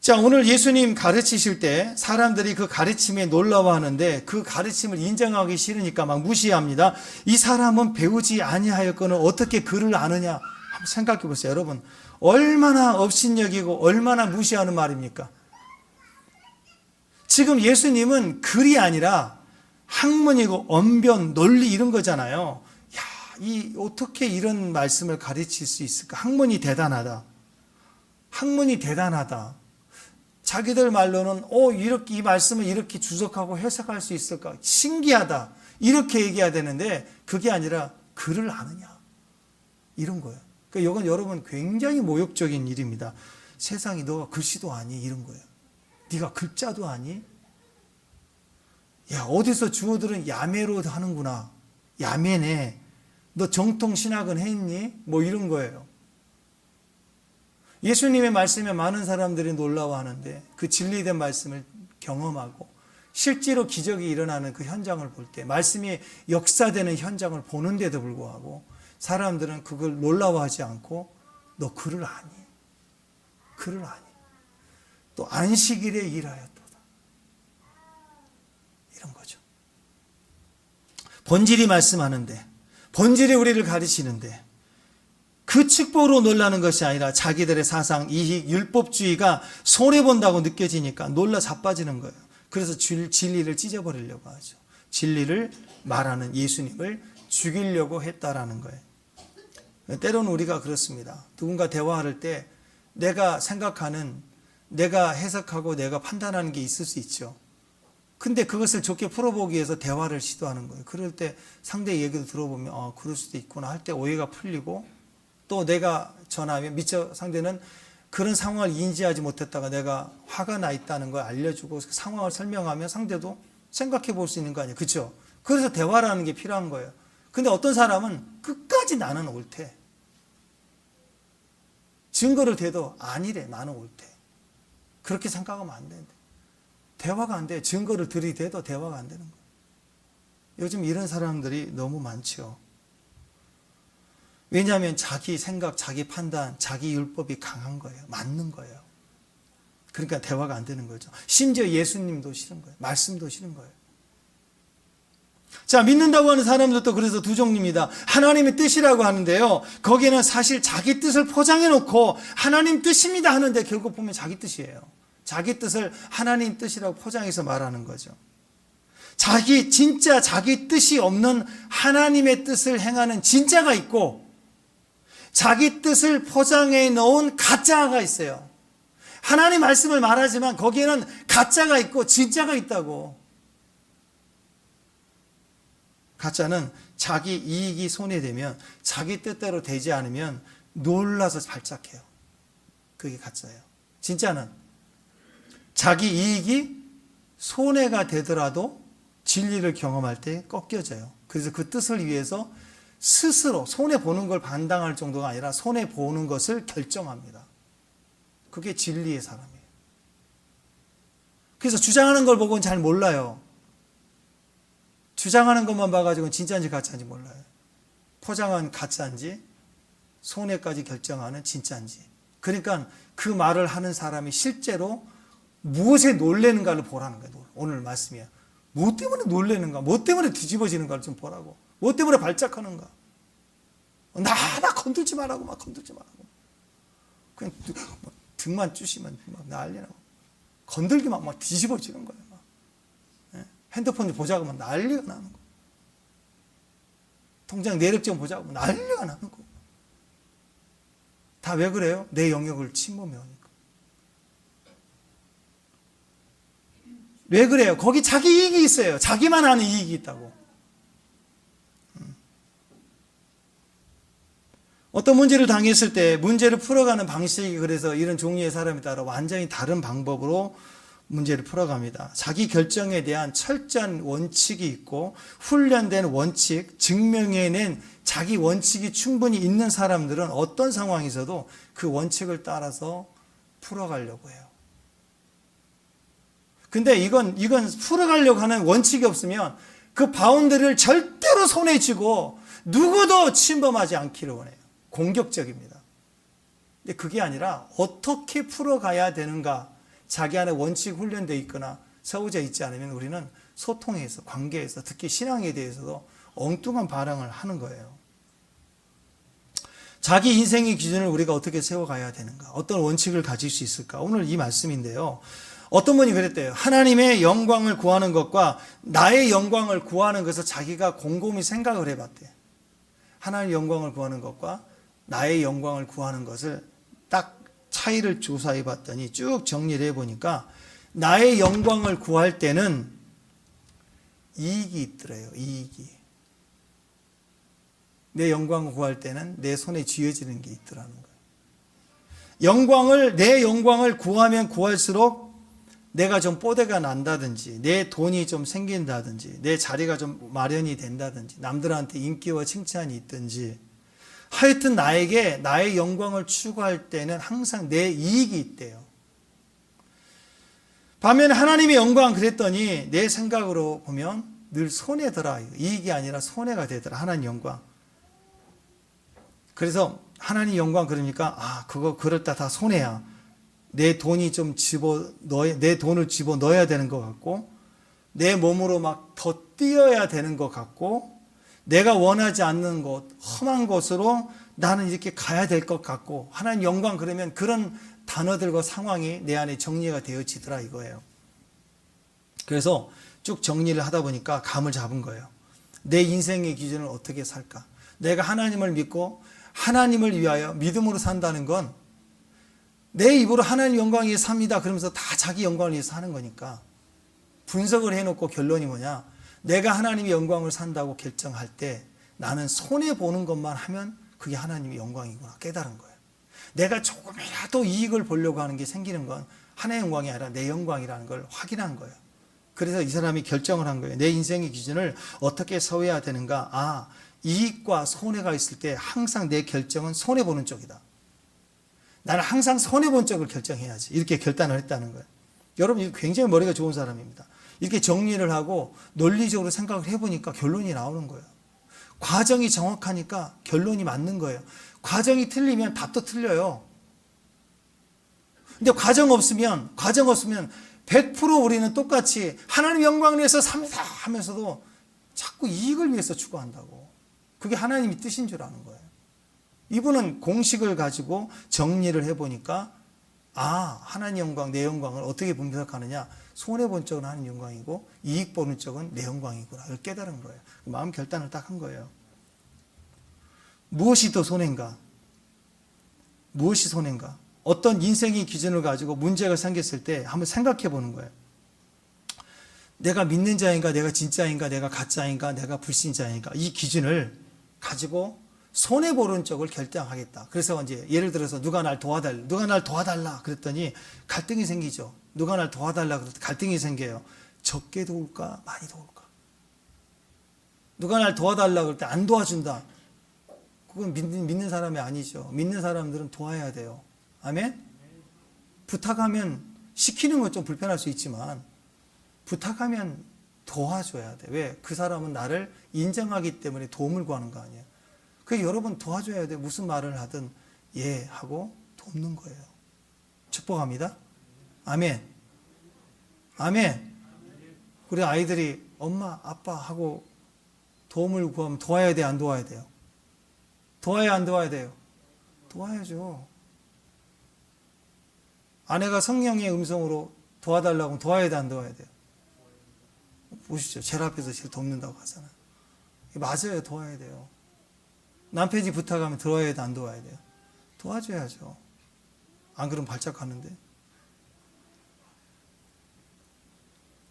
자, 오늘 예수님 가르치실 때 사람들이 그 가르침에 놀라워하는데 그 가르침을 인정하기 싫으니까 막 무시합니다. 이 사람은 배우지 아니하였거늘 어떻게 글을 아느냐? 한번 생각해 보세요. 여러분, 얼마나 업신여기고 얼마나 무시하는 말입니까? 지금 예수님은 글이 아니라 학문이고 언변, 논리 이런 거잖아요. 어떻게 이런 말씀을 가르칠 수 있을까? 학문이 대단하다. 학문이 대단하다. 자기들 말로는 이렇게 이 말씀을 이렇게 주석하고 해석할 수 있을까? 신기하다. 이렇게 얘기해야 되는데 그게 아니라 글을 아느냐? 이런 거예요. 그러니까 이건 여러분 굉장히 모욕적인 일입니다. 세상이 너가 글씨도 아니? 이런 거예요. 네가 글자도 아니? 야, 어디서 주어들은 야매로 하는구나. 야매네. 너 정통 신학은 했니? 뭐 이런 거예요. 예수님의 말씀에 많은 사람들이 놀라워하는데 그 진리된 말씀을 경험하고 실제로 기적이 일어나는 그 현장을 볼 때 말씀이 역사되는 현장을 보는데도 불구하고 사람들은 그걸 놀라워하지 않고 너 글을 아니? 글을 아니? 또 안식일에 일하였도다. 이런 거죠. 본질이 말씀하는데 본질이 우리를 가르치는데 그 축복으로 놀라는 것이 아니라 자기들의 사상, 이익, 율법주의가 손해본다고 느껴지니까 놀라 자빠지는 거예요. 그래서 진리를 찢어버리려고 하죠. 진리를 말하는 예수님을 죽이려고 했다라는 거예요. 때로는 우리가 그렇습니다. 누군가 대화할 때 내가 생각하는, 내가 해석하고 내가 판단하는 게 있을 수 있죠. 근데 그것을 좋게 풀어보기 위해서 대화를 시도하는 거예요. 그럴 때 상대 얘기도 들어보면 그럴 수도 있구나 할 때 오해가 풀리고 또 내가 전하면 미처 상대는 그런 상황을 인지하지 못했다가 내가 화가 나 있다는 걸 알려주고 상황을 설명하면 상대도 생각해 볼 수 있는 거 아니에요. 그렇죠? 그래서 대화라는 게 필요한 거예요. 근데 어떤 사람은 끝까지 나는 옳대. 증거를 대도 아니래, 나는 옳대. 그렇게 생각하면 안 되는데. 대화가 안 돼. 증거를 들이대도 대화가 안 되는 거예요. 요즘 이런 사람들이 너무 많죠. 왜냐하면 자기 생각, 자기 판단, 자기 율법이 강한 거예요. 맞는 거예요. 그러니까 대화가 안 되는 거죠. 심지어 예수님도 싫은 거예요. 말씀도 싫은 거예요. 자, 믿는다고 하는 사람들도 그래서 두 종류입니다. 하나님의 뜻이라고 하는데요. 거기에는 사실 자기 뜻을 포장해 놓고 하나님 뜻입니다 하는데 결국 보면 자기 뜻이에요. 자기 뜻을 하나님 뜻이라고 포장해서 말하는 거죠. 진짜 자기 뜻이 없는 하나님의 뜻을 행하는 진짜가 있고 자기 뜻을 포장해 놓은 가짜가 있어요. 하나님 말씀을 말하지만 거기에는 가짜가 있고 진짜가 있다고. 가짜는 자기 이익이 손해되면 자기 뜻대로 되지 않으면 놀라서 발작해요. 그게 가짜예요. 진짜는 자기 이익이 손해가 되더라도 진리를 경험할 때 꺾여져요. 그래서 그 뜻을 위해서 스스로 손해보는 걸 감당할 정도가 아니라 손해보는 것을 결정합니다. 그게 진리의 사람이에요. 그래서 주장하는 걸 보고는 잘 몰라요. 주장하는 것만 봐가지고는 진짜인지 가짜인지 몰라요. 포장한 가짜인지 손해까지 결정하는 진짜인지. 그러니까 그 말을 하는 사람이 실제로 무엇에 놀래는가를 보라는 거예요. 오늘 말씀이야. 뭐 때문에 놀래는가? 뭐 때문에 뒤집어지는가를 좀 보라고. 뭐 때문에 발작하는가? 나 건들지 말라고, 막 건들지 말라고. 그냥 등만 쑤시면 막 난리나고. 건들기만 막 뒤집어지는 거예요. 막. 핸드폰 보자고 막 난리가 나는 거. 통장 내역 좀 보자고 막 난리가 나는 거. 다 왜 그래요? 내 영역을 침범해오니까. 왜 그래요? 거기 자기 이익이 있어요. 자기만 아는 이익이 있다고. 어떤 문제를 당했을 때 문제를 풀어가는 방식이 그래서 이런 종류의 사람에 따라 완전히 다른 방법으로 문제를 풀어갑니다. 자기 결정에 대한 철저한 원칙이 있고 훈련된 원칙, 증명해낸 자기 원칙이 충분히 있는 사람들은 어떤 상황에서도 그 원칙을 따라서 풀어가려고 해요. 근데 이건 풀어가려고 하는 원칙이 없으면 그 바운드를 절대로 손에 쥐고 누구도 침범하지 않기를 원해요. 공격적입니다. 근데 그게 아니라 어떻게 풀어가야 되는가, 자기 안에 원칙 훈련되어 있거나 세워져 있지 않으면 우리는 소통에서, 관계에서, 특히 신앙에 대해서도 엉뚱한 반응을 하는 거예요. 자기 인생의 기준을 우리가 어떻게 세워가야 되는가, 어떤 원칙을 가질 수 있을까, 오늘 이 말씀인데요. 어떤 분이 그랬대요. 하나님의 영광을 구하는 것과 나의 영광을 구하는 것을 자기가 곰곰이 생각을 해봤대요. 하나님의 영광을 구하는 것과 나의 영광을 구하는 것을 딱 차이를 조사해 봤더니 쭉 정리를 해보니까 나의 영광을 구할 때는 이익이 있더래요. 이익이. 내 영광을 구할 때는 내 손에 쥐어지는 게 있더라는 거예요. 내 영광을 구하면 구할수록 내가 좀 뽀대가 난다든지, 내 돈이 좀 생긴다든지, 내 자리가 좀 마련이 된다든지, 남들한테 인기와 칭찬이 있든지, 하여튼 나에게 나의 영광을 추구할 때는 항상 내 이익이 있대요. 반면에 하나님의 영광 그랬더니 내 생각으로 보면 늘 손해더라. 이익이 아니라 손해가 되더라. 하나님 영광. 그래서 하나님 영광 그러니까 그럴 때 다 손해야. 내 돈이 좀 내 돈을 집어 넣어야 되는 것 같고, 내 몸으로 막 더 뛰어야 되는 것 같고, 내가 원하지 않는 곳, 험한 곳으로 나는 이렇게 가야 될 것 같고, 하나님 영광 그러면 그런 단어들과 상황이 내 안에 정리가 되어지더라 이거예요. 그래서 쭉 정리를 하다 보니까 감을 잡은 거예요. 내 인생의 기준을 어떻게 살까? 내가 하나님을 믿고 하나님을 위하여 믿음으로 산다는 건 내 입으로 하나님 영광 위해 삽니다 그러면서 다 자기 영광을 위해서 하는 거니까, 분석을 해놓고 결론이 뭐냐? 내가 하나님의 영광을 산다고 결정할 때 나는 손해보는 것만 하면 그게 하나님의 영광이구나 깨달은 거예요. 내가 조금이라도 이익을 보려고 하는 게 생기는 건 하나의 영광이 아니라 내 영광이라는 걸 확인한 거예요. 그래서 이 사람이 결정을 한 거예요. 내 인생의 기준을 어떻게 세워야 되는가? 이익과 손해가 있을 때 항상 내 결정은 손해보는 쪽이다. 나는 항상 손해본 쪽을 결정해야지. 이렇게 결단을 했다는 거예요. 여러분, 굉장히 머리가 좋은 사람입니다. 이렇게 정리를 하고 논리적으로 생각을 해보니까 결론이 나오는 거예요. 과정이 정확하니까 결론이 맞는 거예요. 과정이 틀리면 답도 틀려요. 근데 과정 없으면 100% 우리는 똑같이 하나님 영광을 위해서 삽니다 하면서도 자꾸 이익을 위해서 추구한다고. 그게 하나님의 뜻인 줄 아는 거예요. 이분은 공식을 가지고 정리를 해보니까 하나님 영광, 내 영광을 어떻게 분석하느냐. 손해본 쪽은 하나님 영광이고 이익 보는 쪽은 내 영광이구나. 이걸 깨달은 거예요. 마음 결단을 딱 한 거예요. 무엇이 더 손해인가? 무엇이 손해인가? 어떤 인생의 기준을 가지고 문제가 생겼을 때 한번 생각해 보는 거예요. 내가 믿는 자인가, 내가 진짜인가, 내가 가짜인가, 내가 불신자인가, 이 기준을 가지고 손해보는 쪽을 결정하겠다. 그래서 이제 예를 들어서 누가 날 도와달라 그랬더니 갈등이 생기죠. 누가 날 도와달라 그랬더니 갈등이 생겨요. 적게 도울까, 많이 도울까? 누가 날 도와달라 그럴 때 안 도와준다. 그건 믿는 사람이 아니죠. 믿는 사람들은 도와야 돼요. 아멘? 부탁하면, 시키는 건 좀 불편할 수 있지만 부탁하면 도와줘야 돼. 왜? 그 사람은 나를 인정하기 때문에 도움을 구하는 거 아니에요. 그래서 여러분 도와줘야 돼. 무슨 말을 하든 예 하고 돕는 거예요. 축복합니다. 아멘. 아멘. 우리 아이들이 엄마, 아빠 하고 도움을 구하면 도와야 돼, 안 도와야 돼요? 도와야 안 도와야 돼요? 도와야죠. 아내가 성령의 음성으로 도와달라고 하면 도와야 돼, 안 도와야 돼요? 보시죠. 제일 앞에서 제일 돕는다고 하잖아요. 맞아요. 도와야 돼요. 남편이 부탁하면 들어야 돼, 안 도와야 돼요? 도와줘야죠. 안 그러면 발작하는데.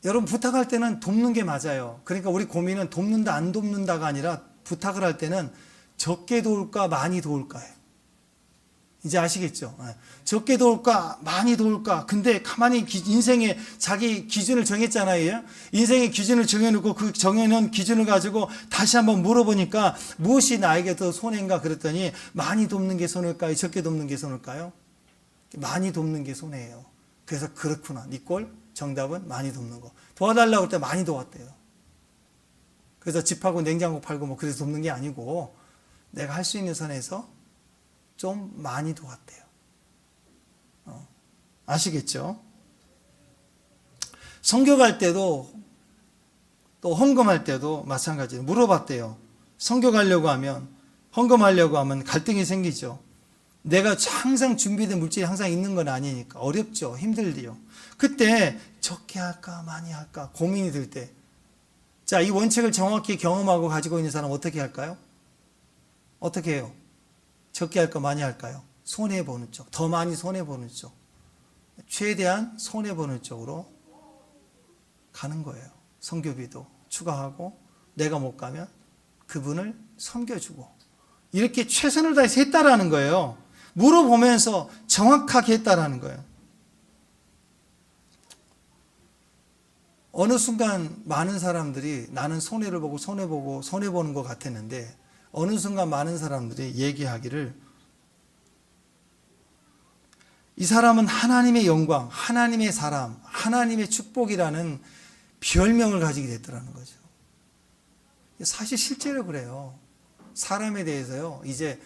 여러분, 부탁할 때는 돕는 게 맞아요. 그러니까 우리 고민은 돕는다 안 돕는다가 아니라 부탁을 할 때는 적게 도울까 많이 도울까예요. 이제 아시겠죠? 적게 도울까 많이 도울까. 근데 가만히 인생의 자기 기준을 정했잖아요. 인생의 기준을 정해놓고 그 정해놓은 기준을 가지고 다시 한번 물어보니까 무엇이 나에게 더 손해인가 그랬더니 많이 돕는 게 손해일까요? 적게 돕는 게 손해일까요? 많이 돕는 게 손해예요. 그래서 그렇구나. 니꼴 정답은 많이 돕는 거. 도와달라고 할 때 많이 도왔대요. 그래서 집하고 냉장고 팔고 뭐 그래서 돕는 게 아니고 내가 할 수 있는 선에서 좀 많이 도왔대요. 아시겠죠? 선교 갈 때도 또 헌금할 때도 마찬가지로 물어봤대요. 선교 가려고 하면 헌금하려고 하면 갈등이 생기죠. 내가 항상 준비된 물질이 항상 있는 건 아니니까 어렵죠. 힘들지요. 그때 적게 할까 많이 할까 고민이 들 때, 자, 이 원칙을 정확히 경험하고 가지고 있는 사람 어떻게 할까요? 어떻게 해요? 적게 할까 많이 할까요? 손해보는 쪽, 더 많이 손해보는 쪽, 최대한 손해보는 쪽으로 가는 거예요. 선교비도 추가하고 내가 못 가면 그분을 섬겨주고 이렇게 최선을 다해서 했다라는 거예요. 물어보면서 정확하게 했다라는 거예요. 어느 순간 많은 사람들이 나는 손해를 보고 손해보고 손해보는 것 같았는데 어느 순간 많은 사람들이 얘기하기를 이 사람은 하나님의 영광, 하나님의 사람, 하나님의 축복이라는 별명을 가지게 됐더라는 거죠. 사실 실제로 그래요. 사람에 대해서요. 이제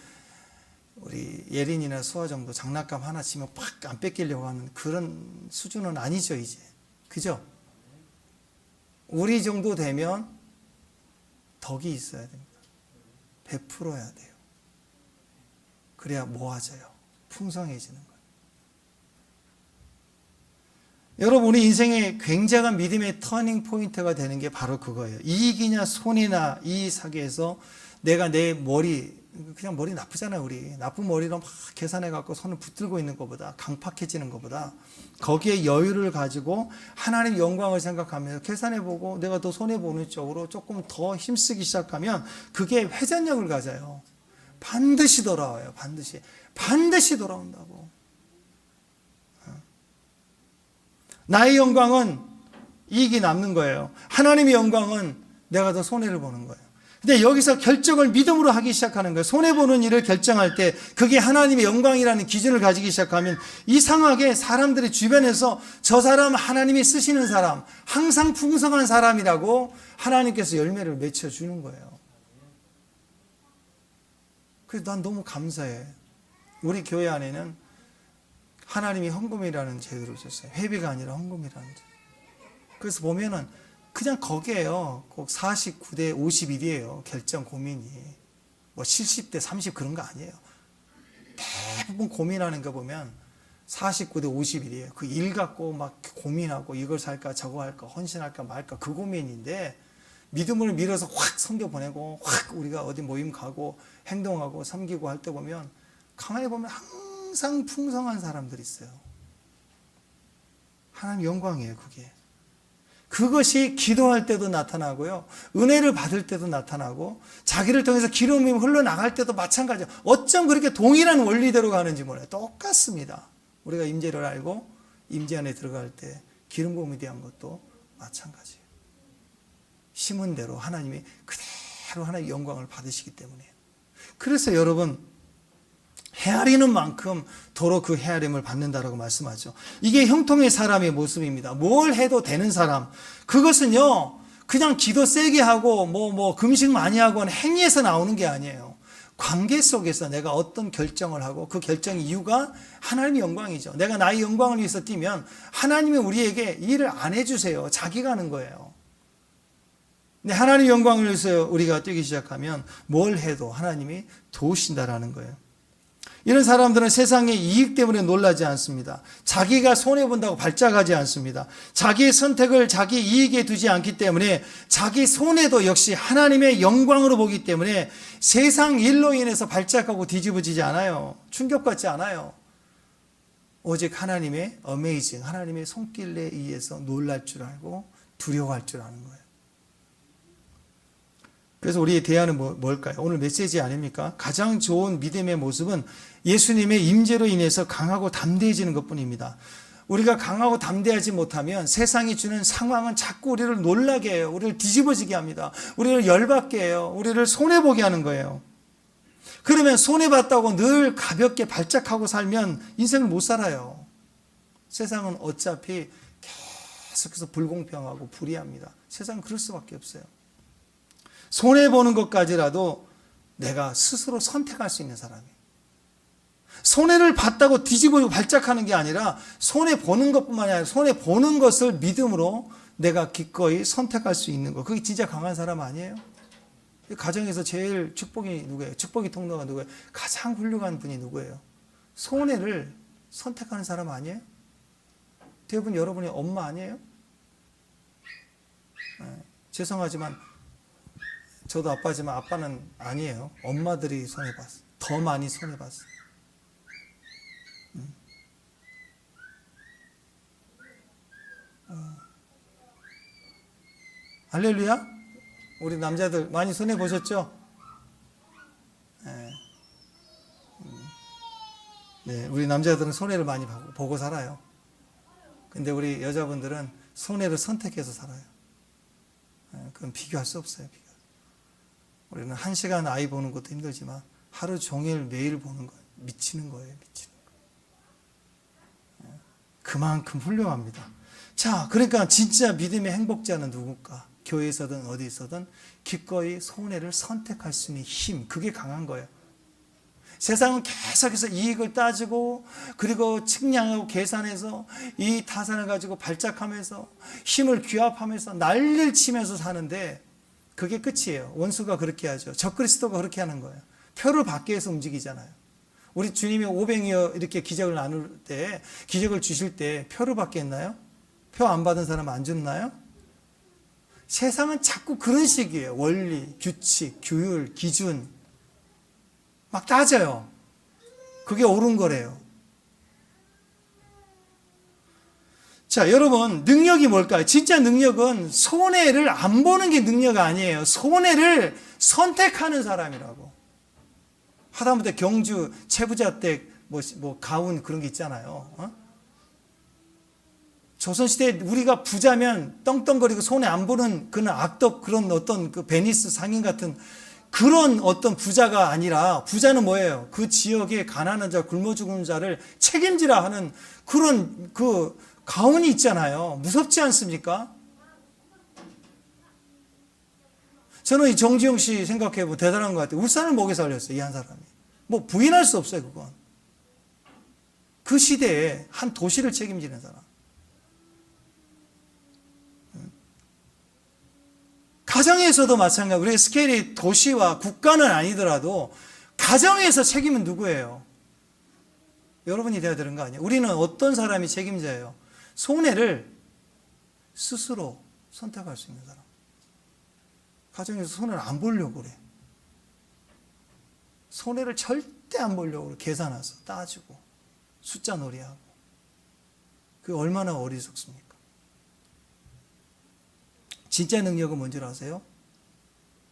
우리 예린이나 수아 정도 장난감 하나 치면 팍 안 뺏기려고 하는 그런 수준은 아니죠, 이제. 그죠? 우리 정도 되면 덕이 있어야 됩니다. 베풀어야 돼요. 그래야 모아져요. 풍성해지는 거예요. 여러분, 우리 인생의 굉장한 믿음의 터닝 포인트가 되는 게 바로 그거예요. 이익이냐 손해나 이 사기에서 내가 내 머리, 그냥 머리 나쁘잖아요. 우리 나쁜 머리로 막 계산해 갖고 손을 붙들고 있는 것보다, 강팍해지는 것보다 거기에 여유를 가지고 하나님 영광을 생각하면서 계산해 보고 내가 더 손해 보는 쪽으로 조금 더 힘쓰기 시작하면 그게 회전력을 가져요. 반드시 돌아와요. 반드시 돌아온다고. 나의 영광은 이익이 남는 거예요. 하나님의 영광은 내가 더 손해를 보는 거예요. 근데 여기서 결정을 믿음으로 하기 시작하는 거예요. 손해보는 일을 결정할 때 그게 하나님의 영광이라는 기준을 가지기 시작하면 이상하게 사람들이 주변에서 저 사람 하나님이 쓰시는 사람, 항상 풍성한 사람이라고 하나님께서 열매를 맺혀주는 거예요. 그래서 난 너무 감사해. 우리 교회 안에는 하나님이 헌금이라는 제도를 줬어요. 회비가 아니라 헌금이라는 제도. 그래서 보면은 그냥 거기에요. 꼭 49대 51이에요. 결정 고민이. 뭐 70대 30 그런 거 아니에요. 대부분 고민하는 거 보면 49대 51이에요. 그 일 갖고 막 고민하고 이걸 살까 저거 할까 헌신할까 말까 그 고민인데 믿음을 밀어서 확 섬겨 보내고 확 우리가 어디 모임 가고 행동하고 섬기고 할 때 보면 가만히 보면 항상 풍성한 사람들이 있어요. 하나님 영광이에요, 그게. 그것이 기도할 때도 나타나고요. 은혜를 받을 때도 나타나고 자기를 통해서 기름이 흘러나갈 때도 마찬가지예요. 어쩜 그렇게 동일한 원리대로 가는지 몰라요. 똑같습니다. 우리가 임재를 알고 임재 안에 들어갈 때 기름 부음에 대한 것도 마찬가지예요. 심은 대로 하나님이 그대로 하나님의 영광을 받으시기 때문에. 그래서 여러분 헤아리는 만큼 도로 그 헤아림을 받는다라고 말씀하죠. 이게 형통의 사람의 모습입니다. 뭘 해도 되는 사람. 그것은요, 그냥 기도 세게 하고, 금식 많이 하고 하는 행위에서 나오는 게 아니에요. 관계 속에서 내가 어떤 결정을 하고 그 결정 이유가 하나님의 영광이죠. 내가 나의 영광을 위해서 뛰면 하나님이 우리에게 일을 안 해주세요. 자기가 하는 거예요. 근데 하나님의 영광을 위해서 우리가 뛰기 시작하면 뭘 해도 하나님이 도우신다라는 거예요. 이런 사람들은 세상의 이익 때문에 놀라지 않습니다. 자기가 손해본다고 발작하지 않습니다. 자기의 선택을 자기 이익에 두지 않기 때문에 자기 손해도 역시 하나님의 영광으로 보기 때문에 세상 일로 인해서 발작하고 뒤집어지지 않아요. 충격받지 않아요. 오직 하나님의 어메이징, 하나님의 손길에 의해서 놀랄 줄 알고 두려워할 줄 아는 거예요. 그래서 우리의 대안은 뭘까요? 오늘 메시지 아닙니까? 가장 좋은 믿음의 모습은 예수님의 임재로 인해서 강하고 담대해지는 것뿐입니다. 우리가 강하고 담대하지 못하면 세상이 주는 상황은 자꾸 우리를 놀라게 해요. 우리를 뒤집어지게 합니다. 우리를 열받게 해요. 우리를 손해보게 하는 거예요. 그러면 손해봤다고 늘 가볍게 발작하고 살면 인생을 못 살아요. 세상은 어차피 계속해서 불공평하고 불의합니다. 세상은 그럴 수밖에 없어요. 손해보는 것까지라도 내가 스스로 선택할 수 있는 사람이에요. 손해를 봤다고 뒤집어지고 발작하는 게 아니라 손해보는 것뿐만 아니라 손해보는 것을 믿음으로 내가 기꺼이 선택할 수 있는 것. 그게 진짜 강한 사람 아니에요? 가정에서 제일 축복이 누구예요? 축복의 통로가 누구예요? 가장 훌륭한 분이 누구예요? 손해를 선택하는 사람 아니에요? 대부분 여러분의 엄마 아니에요? 죄송하지만 저도 아빠지만 아빠는 아니에요. 엄마들이 손해봤어. 더 많이 손해봤어. 할렐루야? 우리 남자들 많이 손해보셨죠? 네, 우리 남자들은 손해를 많이 보고 살아요. 근데 우리 여자분들은 손해를 선택해서 살아요. 그건 비교할 수 없어요. 우리는 1시간 아이 보는 것도 힘들지만 하루 종일 매일 보는 거예요. 미치는 거예요. 미치는 거. 그만큼 훌륭합니다. 자, 그러니까 진짜 믿음의 행복자는 누굴까? 교회에서든 어디서든 기꺼이 손해를 선택할 수 있는 힘, 그게 강한 거예요. 세상은 계속해서 이익을 따지고 그리고 측량하고 계산해서 이 타산을 가지고 발작하면서 힘을 규합하면서 난리를 치면서 사는데 그게 끝이에요. 원수가 그렇게 하죠. 적그리스도가 그렇게 하는 거예요. 표를 받기 위해서 움직이잖아요. 우리 주님이 500이여 이렇게 기적을 나눌 때, 기적을 주실 때 표를 받겠나요? 표 안 받은 사람 안 줬나요? 세상은 자꾸 그런 식이에요. 원리, 규칙, 규율, 기준 막 따져요. 그게 옳은 거래요. 자, 여러분, 능력이 뭘까요? 진짜 능력은 손해를 안 보는 게 능력 아니에요. 손해를 선택하는 사람이라고. 하다못해 경주 채부자댁 가운 그런 게 있잖아요. 조선시대에 우리가 부자면 떵떵거리고 손해 안 보는 그런 악덕 그런 어떤 그 베니스 상인 같은 그런 어떤 부자가 아니라 부자는 뭐예요? 그 지역의 가난한 자, 굶어 죽는 자를 책임지라 하는 그런 그 가훈이 있잖아요. 무섭지 않습니까? 저는 이 정지용 씨 생각해보면 대단한 것 같아요. 울산을 먹여 살렸어요. 이 한 사람이. 뭐 부인할 수 없어요. 그건. 그 시대에 한 도시를 책임지는 사람. 가정에서도 마찬가지로 우리의 스케일이 도시와 국가는 아니더라도 가정에서 책임은 누구예요? 여러분이 돼야 되는 거 아니에요? 우리는 어떤 사람이 책임자예요? 손해를 스스로 선택할 수 있는 사람. 가정에서 손해를 안 보려고 그래. 손해를 절대 안 보려고 그래. 계산해서 따지고 숫자 놀이하고. 그게 얼마나 어리석습니까? 진짜 능력은 뭔지 아세요?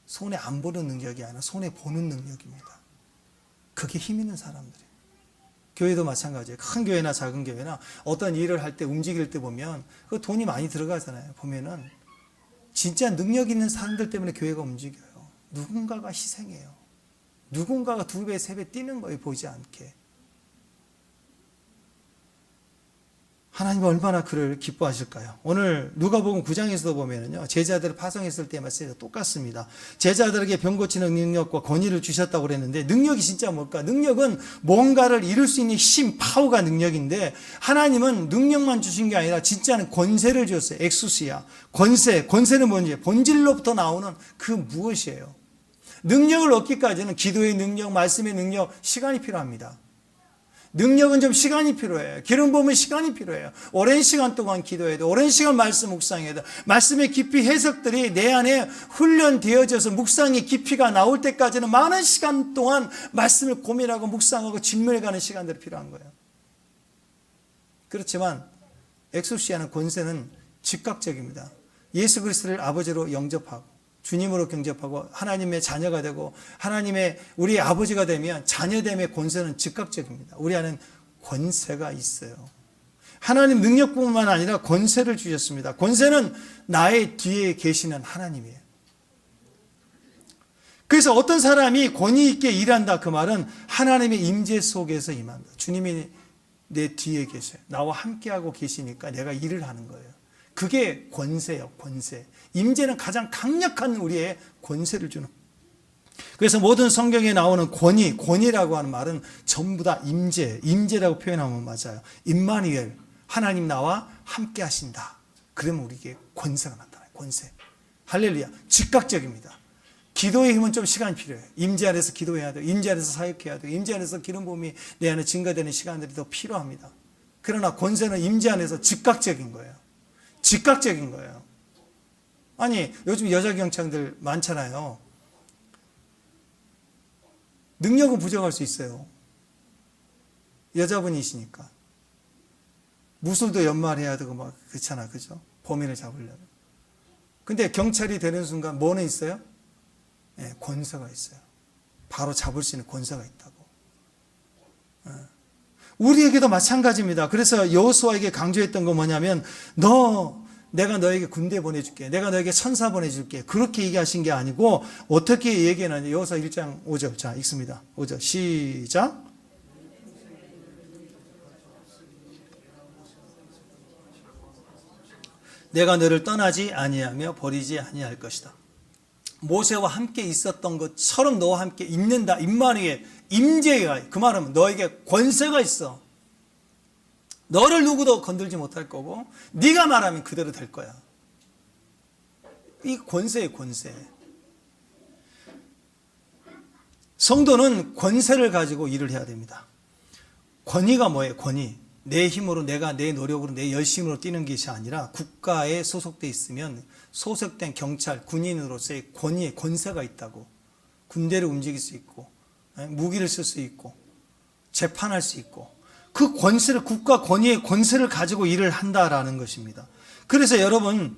손해 안 보는 능력이 아니라 손해 보는 능력입니다. 그게 힘 있는 사람들이에요. 교회도 마찬가지예요. 큰 교회나 작은 교회나 어떤 일을 할 때 움직일 때 보면 그 돈이 많이 들어가잖아요. 보면은 진짜 능력 있는 사람들 때문에 교회가 움직여요. 누군가가 희생해요. 누군가가 2배, 3배 뛰는 거예요. 보지 않게. 하나님은 얼마나 그를 기뻐하실까요? 오늘 누가복음 9장에서도 보면은요, 제자들을 파송했을 때 말씀이 똑같습니다. 제자들에게 병 고치는 능력과 권위를 주셨다고 그랬는데, 능력이 진짜 뭘까? 능력은 뭔가를 이룰 수 있는 힘, 파워가 능력인데, 하나님은 능력만 주신 게 아니라 진짜는 권세를 주셨어요. 엑수시아. 권세는 뭔지, 본질로부터 나오는 그 무엇이에요? 능력을 얻기까지는 기도의 능력, 말씀의 능력, 시간이 필요합니다. 능력은 좀 시간이 필요해요. 기름 부으면 시간이 필요해요. 오랜 시간 동안 기도해야 돼. 오랜 시간 말씀 묵상해야 돼. 말씀의 깊이 해석들이 내 안에 훈련되어져서 묵상의 깊이가 나올 때까지는 많은 시간 동안 말씀을 고민하고 묵상하고 질문해가는 시간들이 필요한 거예요. 그렇지만 엑소시아는 권세는 즉각적입니다. 예수 그리스도를 아버지로 영접하고 주님으로 경접하고 하나님의 자녀가 되고 하나님의 우리의 아버지가 되면 자녀됨의 권세는 즉각적입니다. 우리 안에는 권세가 있어요. 하나님 능력뿐만 아니라 권세를 주셨습니다. 권세는 나의 뒤에 계시는 하나님이에요. 그래서 어떤 사람이 권위 있게 일한다, 그 말은 하나님의 임재 속에서 임한다. 주님이 내 뒤에 계셔요. 나와 함께하고 계시니까 내가 일을 하는 거예요. 그게 권세예요. 권세. 임재는 가장 강력한 우리의 권세를 주는. 그래서 모든 성경에 나오는 권위라고 하는 말은 전부 다 임재라고 표현하면 맞아요. 임마누엘, 하나님 나와 함께 하신다. 그러면 우리에게 권세가 나타나요. 권세. 할렐루야. 즉각적입니다. 기도의 힘은 좀 시간이 필요해요. 임재 안에서 기도해야 돼요. 임재 안에서 사역해야 돼요. 임재 안에서 기름 부음이 내 안에 증가되는 시간들이 더 필요합니다. 그러나 권세는 임재 안에서 즉각적인 거예요. 즉각적인 거예요. 아니, 요즘 여자 경찰들 많잖아요. 능력은 부족할 수 있어요. 여자분이시니까. 무술도 연말해야 되고 막 그렇잖아. 그죠? 범인을 잡으려면. 근데 경찰이 되는 순간 뭐는 있어요? 네, 권세가 있어요. 바로 잡을 수 있는 권세가 있다고. 우리에게도 마찬가지입니다. 그래서 여호수아에게 강조했던 건 뭐냐면, 내가 너에게 군대 보내줄게. 내가 너에게 천사 보내줄게. 그렇게 얘기하신 게 아니고 어떻게 얘기하느냐. 여호수아 1장 5절. 자, 읽습니다. 5절 시작. 내가 너를 떠나지 아니하며 버리지 아니할 것이다. 모세와 함께 있었던 것처럼 너와 함께 있는다. 임마누엘, 임재가, 그 말은 너에게 권세가 있어. 너를 누구도 건들지 못할 거고 네가 말하면 그대로 될 거야. 이 권세의 권세. 성도는 권세를 가지고 일을 해야 됩니다. 권위가 뭐예요? 권위. 내 힘으로, 내가 내 노력으로, 내 열심으로 뛰는 것이 아니라 국가에 소속돼 있으면 소속된 경찰, 군인으로서의 권위, 권세가 있다고. 군대를 움직일 수 있고, 무기를 쓸 수 있고, 재판할 수 있고, 그 권세를, 국가 권위의 권세를 가지고 일을 한다라는 것입니다. 그래서 여러분,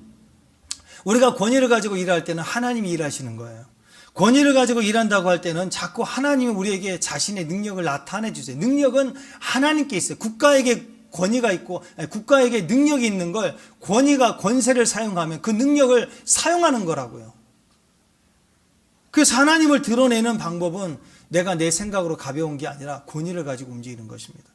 우리가 권위를 가지고 일할 때는 하나님이 일하시는 거예요. 권위를 가지고 일한다고 할 때는 자꾸 하나님이 우리에게 자신의 능력을 나타내 주세요. 능력은 하나님께 있어요. 국가에게 권위가 있고, 국가에게 능력이 있는 걸 권세를 사용하면 그 능력을 사용하는 거라고요. 그래서 하나님을 드러내는 방법은 내가 내 생각으로 가벼운 게 아니라 권위를 가지고 움직이는 것입니다.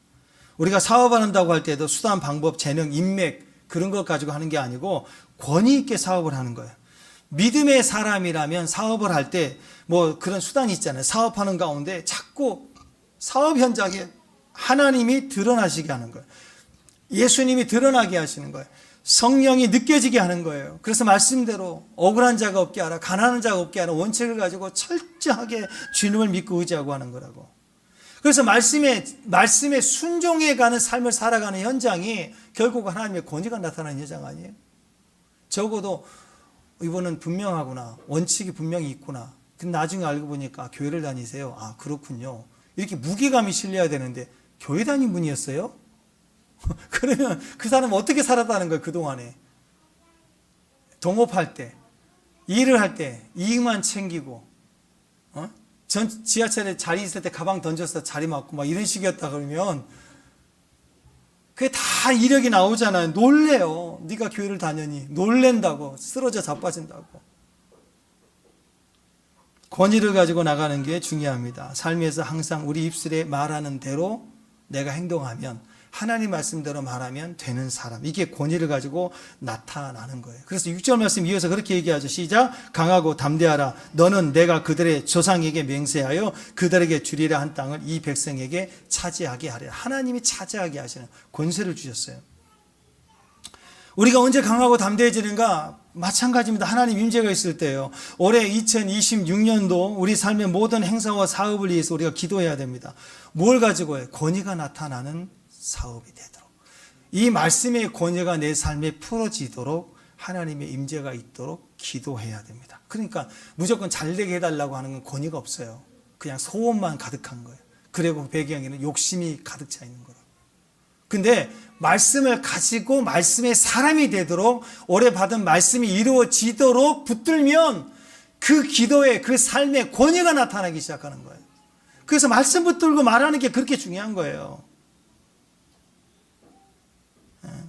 우리가 사업을 한다고 할 때도 수단, 방법, 재능, 인맥 그런 것 가지고 하는 게 아니고 권위 있게 사업을 하는 거예요. 믿음의 사람이라면 사업을 할 때 뭐 그런 수단이 있잖아요. 사업하는 가운데 자꾸 사업 현장에 하나님이 드러나시게 하는 거예요. 예수님이 드러나게 하시는 거예요. 성령이 느껴지게 하는 거예요. 그래서 말씀대로 억울한 자가 없게 하라, 가난한 자가 없게 하라 원칙을 가지고 철저하게 주님을 믿고 의지하고 하는 거라고. 그래서 말씀에 순종해가는 삶을 살아가는 현장이 결국 하나님의 권위가 나타나는 현장 아니에요? 적어도 이거는 분명하구나. 원칙이 분명히 있구나. 근데 나중에 알고 보니까 교회를 다니세요. 아, 그렇군요. 이렇게 무게감이 실려야 되는데 교회 다닌 분이었어요? 그러면 그 사람은 어떻게 살았다는 거예요, 그동안에? 동업할 때, 일을 할 때 이익만 챙기고, 지하철에 자리 있을 때 가방 던져서 자리 맞고 막 이런 식이었다 그러면 그게 다 이력이 나오잖아요. 놀래요. 네가 교회를 다녔니? 놀랜다고. 쓰러져 자빠진다고. 권위를 가지고 나가는 게 중요합니다. 삶에서 항상 우리 입술에 말하는 대로 내가 행동하면 하나님 말씀대로 말하면 되는 사람, 이게 권위를 가지고 나타나는 거예요. 그래서 6절 말씀 이어서 그렇게 얘기하죠. 시작. 강하고 담대하라. 너는 내가 그들의 조상에게 맹세하여 그들에게 주리라 한 땅을 이 백성에게 차지하게 하리라. 하나님이 차지하게 하시는 권세를 주셨어요. 우리가 언제 강하고 담대해지는가? 마찬가지입니다. 하나님 임재가 있을 때예요. 올해 2026년도 우리 삶의 모든 행사와 사업을 위해서 우리가 기도해야 됩니다. 뭘 가지고요? 권위가 나타나는 사업이 되도록, 이 말씀의 권위가 내 삶에 풀어지도록 하나님의 임재가 있도록 기도해야 됩니다. 그러니까 무조건 잘되게 해달라고 하는 건 권위가 없어요. 그냥 소원만 가득한 거예요. 그리고 배경에는 욕심이 가득 차 있는 거예요. 근데 말씀을 가지고 말씀의 사람이 되도록, 올해 받은 말씀이 이루어지도록 붙들면 그 기도에, 그 삶에 권위가 나타나기 시작하는 거예요. 그래서 말씀 붙들고 말하는 게 그렇게 중요한 거예요.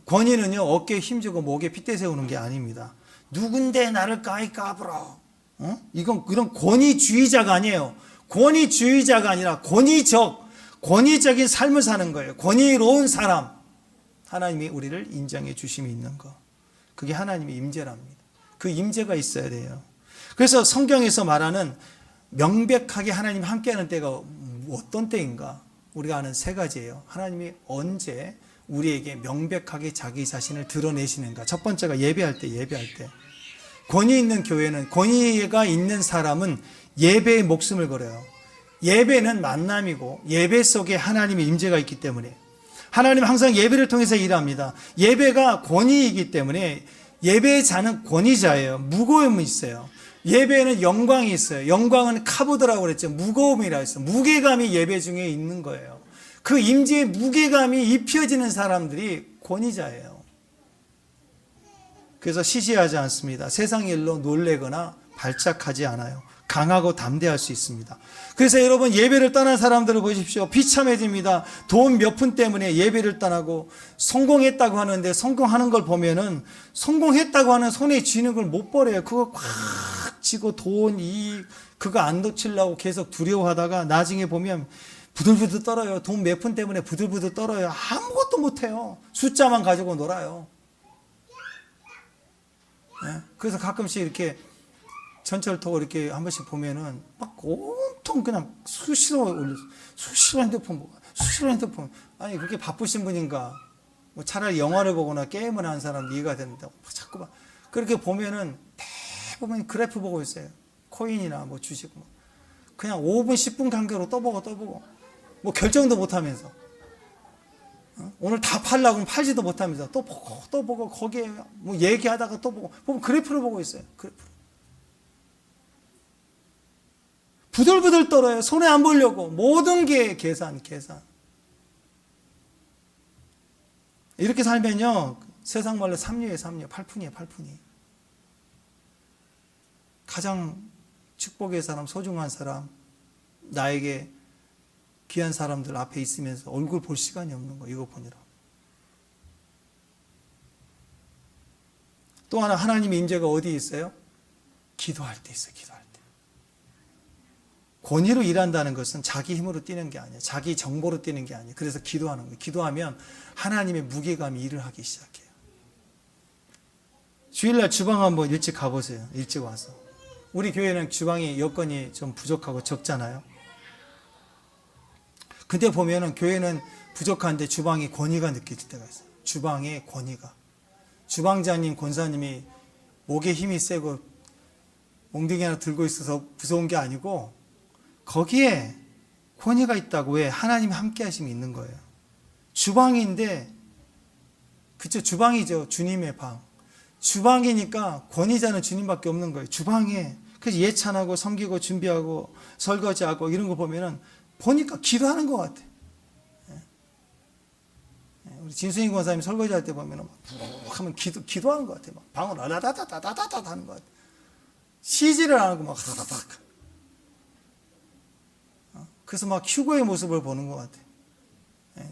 권위는요, 어깨에 힘주고 목에 핏대 세우는 게 아닙니다. 누군데 나를 까이 까불어. 이건 그런 권위주의자가 아니에요. 권위주의자가 아니라 권위적인 삶을 사는 거예요. 권위로운 사람. 하나님이 우리를 인정해 주심이 있는 거. 그게 하나님의 임재랍니다. 그 임재가 있어야 돼요. 그래서 성경에서 말하는 명백하게 하나님 함께하는 때가 어떤 때인가? 우리가 아는 세 가지예요. 하나님이 언제 우리에게 명백하게 자기 자신을 드러내시는가? 첫 번째가 예배할 때. 권위 있는 교회는, 권위가 있는 사람은 예배에 목숨을 걸어요. 예배는 만남이고 예배 속에 하나님의 임재가 있기 때문에, 하나님은 항상 예배를 통해서 일합니다. 예배가 권위이기 때문에 예배자는 권위자예요. 무거움이 있어요. 예배에는 영광이 있어요. 영광은 카보드라고 그랬죠. 무거움이라고 했어요. 무게감이 예배 중에 있는 거예요. 그 임재의 무게감이 입혀지는 사람들이 권위자예요. 그래서 시시하지 않습니다. 세상 일로 놀래거나 발작하지 않아요. 강하고 담대할 수 있습니다. 그래서 여러분, 예배를 떠난 사람들을 보십시오. 비참해집니다. 돈 몇 푼 때문에 예배를 떠나고 성공했다고 하는데, 성공하는 걸 보면은 성공했다고 하는 손에 쥐는 걸 못 버려요. 그거 꽉 쥐고 돈, 이익, 그거 안 놓치려고 계속 두려워하다가 나중에 보면 부들부들 떨어요. 돈 몇 푼 때문에 부들부들 떨어요. 아무것도 못해요. 숫자만 가지고 놀아요. 네? 그래서 가끔씩 이렇게 전철 타고 이렇게 한 번씩 보면은 막 온통 그냥 수시로 올려, 수시로 핸드폰. 아니, 그렇게 바쁘신 분인가? 뭐 차라리 영화를 보거나 게임을 하는 사람 이해가 되는데, 자꾸 막 그렇게 보면은 대부분 그래프 보고 있어요. 코인이나 뭐 주식, 뭐 그냥 5분, 10분 간격으로 떠보고, 뭐 결정도 못 하면서, 오늘 다 팔라고 하면 팔지도 못하면서 또 보고, 거기에 뭐 얘기하다가 또 보면 그래프를 보고 있어요. 그래프를. 부들부들 떨어요. 손에 안 보려고. 모든 게 계산. 이렇게 살면요, 세상 말로 삼류예요. 팔푼이에요. 가장 축복의 사람, 소중한 사람, 나에게 귀한 사람들 앞에 있으면서 얼굴 볼 시간이 없는 거예요. 이거 보느라. 또 하나, 하나님의 임재가 어디에 있어요? 기도할 때 있어요. 권위로 일한다는 것은 자기 힘으로 뛰는 게 아니에요. 자기 정보로 뛰는 게 아니에요. 그래서 기도하는 거예요. 기도하면 하나님의 무게감이 일을 하기 시작해요. 주일날 주방 한번 일찍 가보세요. 일찍 와서. 우리 교회는 주방이 여건이 좀 부족하고 적잖아요. 근데 보면은 교회는 부족한데 주방에 권위가 느껴질 때가 있어요. 주방의 권위가. 주방장님, 권사님이 목에 힘이 세고 몽둥이 하나 들고 있어서 무서운 게 아니고, 거기에 권위가 있다고. 왜? 하나님 함께 하심이 있는 거예요. 주방인데, 그쵸? 주방이죠. 주님의 방. 주방이니까 권위자는 주님밖에 없는 거예요. 주방에. 그래서 예찬하고 섬기고 준비하고 설거지하고 이런 거 보면은 보니까 기도하는 것 같아. 우리 진수인 권사님 설거지할 때 보면은 막 하면 기도하는 것 같아. 막 방을 라다다다다다다 하는 것 같아. 쉬지를 안 하고 막 다다닥. 그래서 막 휴거의 모습을 보는 것 같아요.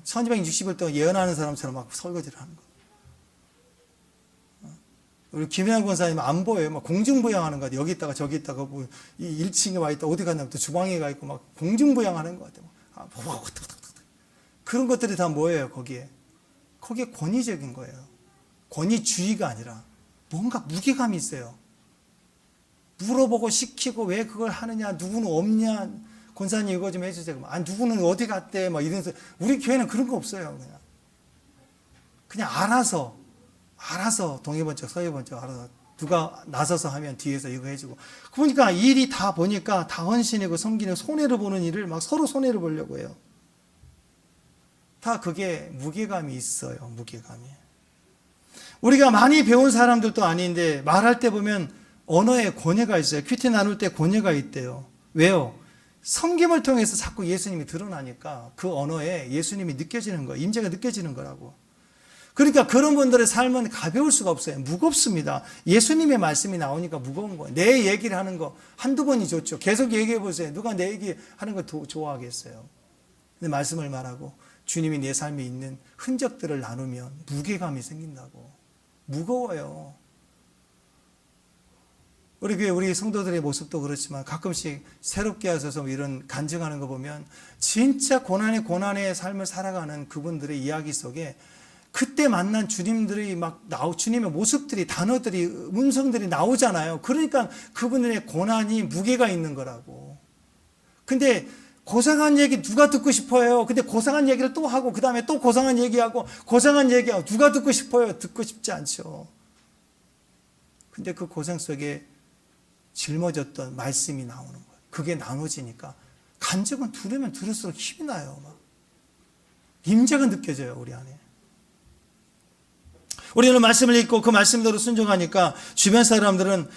1260일 동안 예언하는 사람처럼 막 설거지를 하는 거예요. 우리 김현양 권사님은 안 보여요. 막 공중부양하는 것 같아요. 여기 있다가 저기 있다가 뭐 1층에 와 있다 어디 갔냐면 또 주방에 가 있고 막 공중부양하는 것 같아요. 그런 것들이 다 뭐예요, 거기에? 거기에 권위적인 거예요. 권위주의가 아니라 뭔가 무게감이 있어요. 물어보고 시키고 왜 그걸 하느냐, 누구는 없냐, 권사님 이거 좀 해주세요. 누구는 어디 갔대, 막 이러면서. 우리 교회는 그런 거 없어요. 그냥 알아서 동해 번쩍 서해 번쩍 알아서 누가 나서서 하면 뒤에서 이거 해주고. 그러니까 일이 다 보니까 다 헌신이고 섬기는, 손해를 보는 일을 막 서로 손해를 보려고 해요. 다 그게 무게감이 있어요. 무게감이. 우리가 많이 배운 사람들도 아닌데 말할 때 보면 언어에 권위가 있어요. 큐티 나눌 때 권위가 있대요. 왜요? 섬김을 통해서 자꾸 예수님이 드러나니까 그 언어에 예수님이 느껴지는 거예요. 임재가 느껴지는 거라고. 그러니까 그런 분들의 삶은 가벼울 수가 없어요. 무겁습니다. 예수님의 말씀이 나오니까 무거운 거예요. 내 얘기를 하는 거 한두 번이 좋죠. 계속 얘기해 보세요. 누가 내 얘기하는 거 좋아하겠어요. 근데 말씀을 말하고 주님이 내 삶에 있는 흔적들을 나누면 무게감이 생긴다고. 무거워요. 우리 교회 우리 성도들의 모습도 그렇지만 가끔씩 새롭게 하셔서 이런 간증하는 거 보면 진짜 고난의 삶을 살아가는 그분들의 이야기 속에 그때 만난 주님들이 주님의 모습들이, 단어들이, 음성들이 나오잖아요. 그러니까 그분들의 고난이 무게가 있는 거라고. 근데 고상한 얘기 누가 듣고 싶어요? 근데 고상한 얘기를 또 하고, 그 다음에 또 고상한 얘기하고, 고상한 얘기하고, 누가 듣고 싶어요? 듣고 싶지 않죠. 근데 그 고생 속에 짊어졌던 말씀이 나오는 거예요. 그게 나눠지니까 간증은 들으면 들을수록 힘이 나요. 막. 임재가 느껴져요, 우리 안에. 우리는 말씀을 읽고 그 말씀대로 순종하니까 주변 사람들은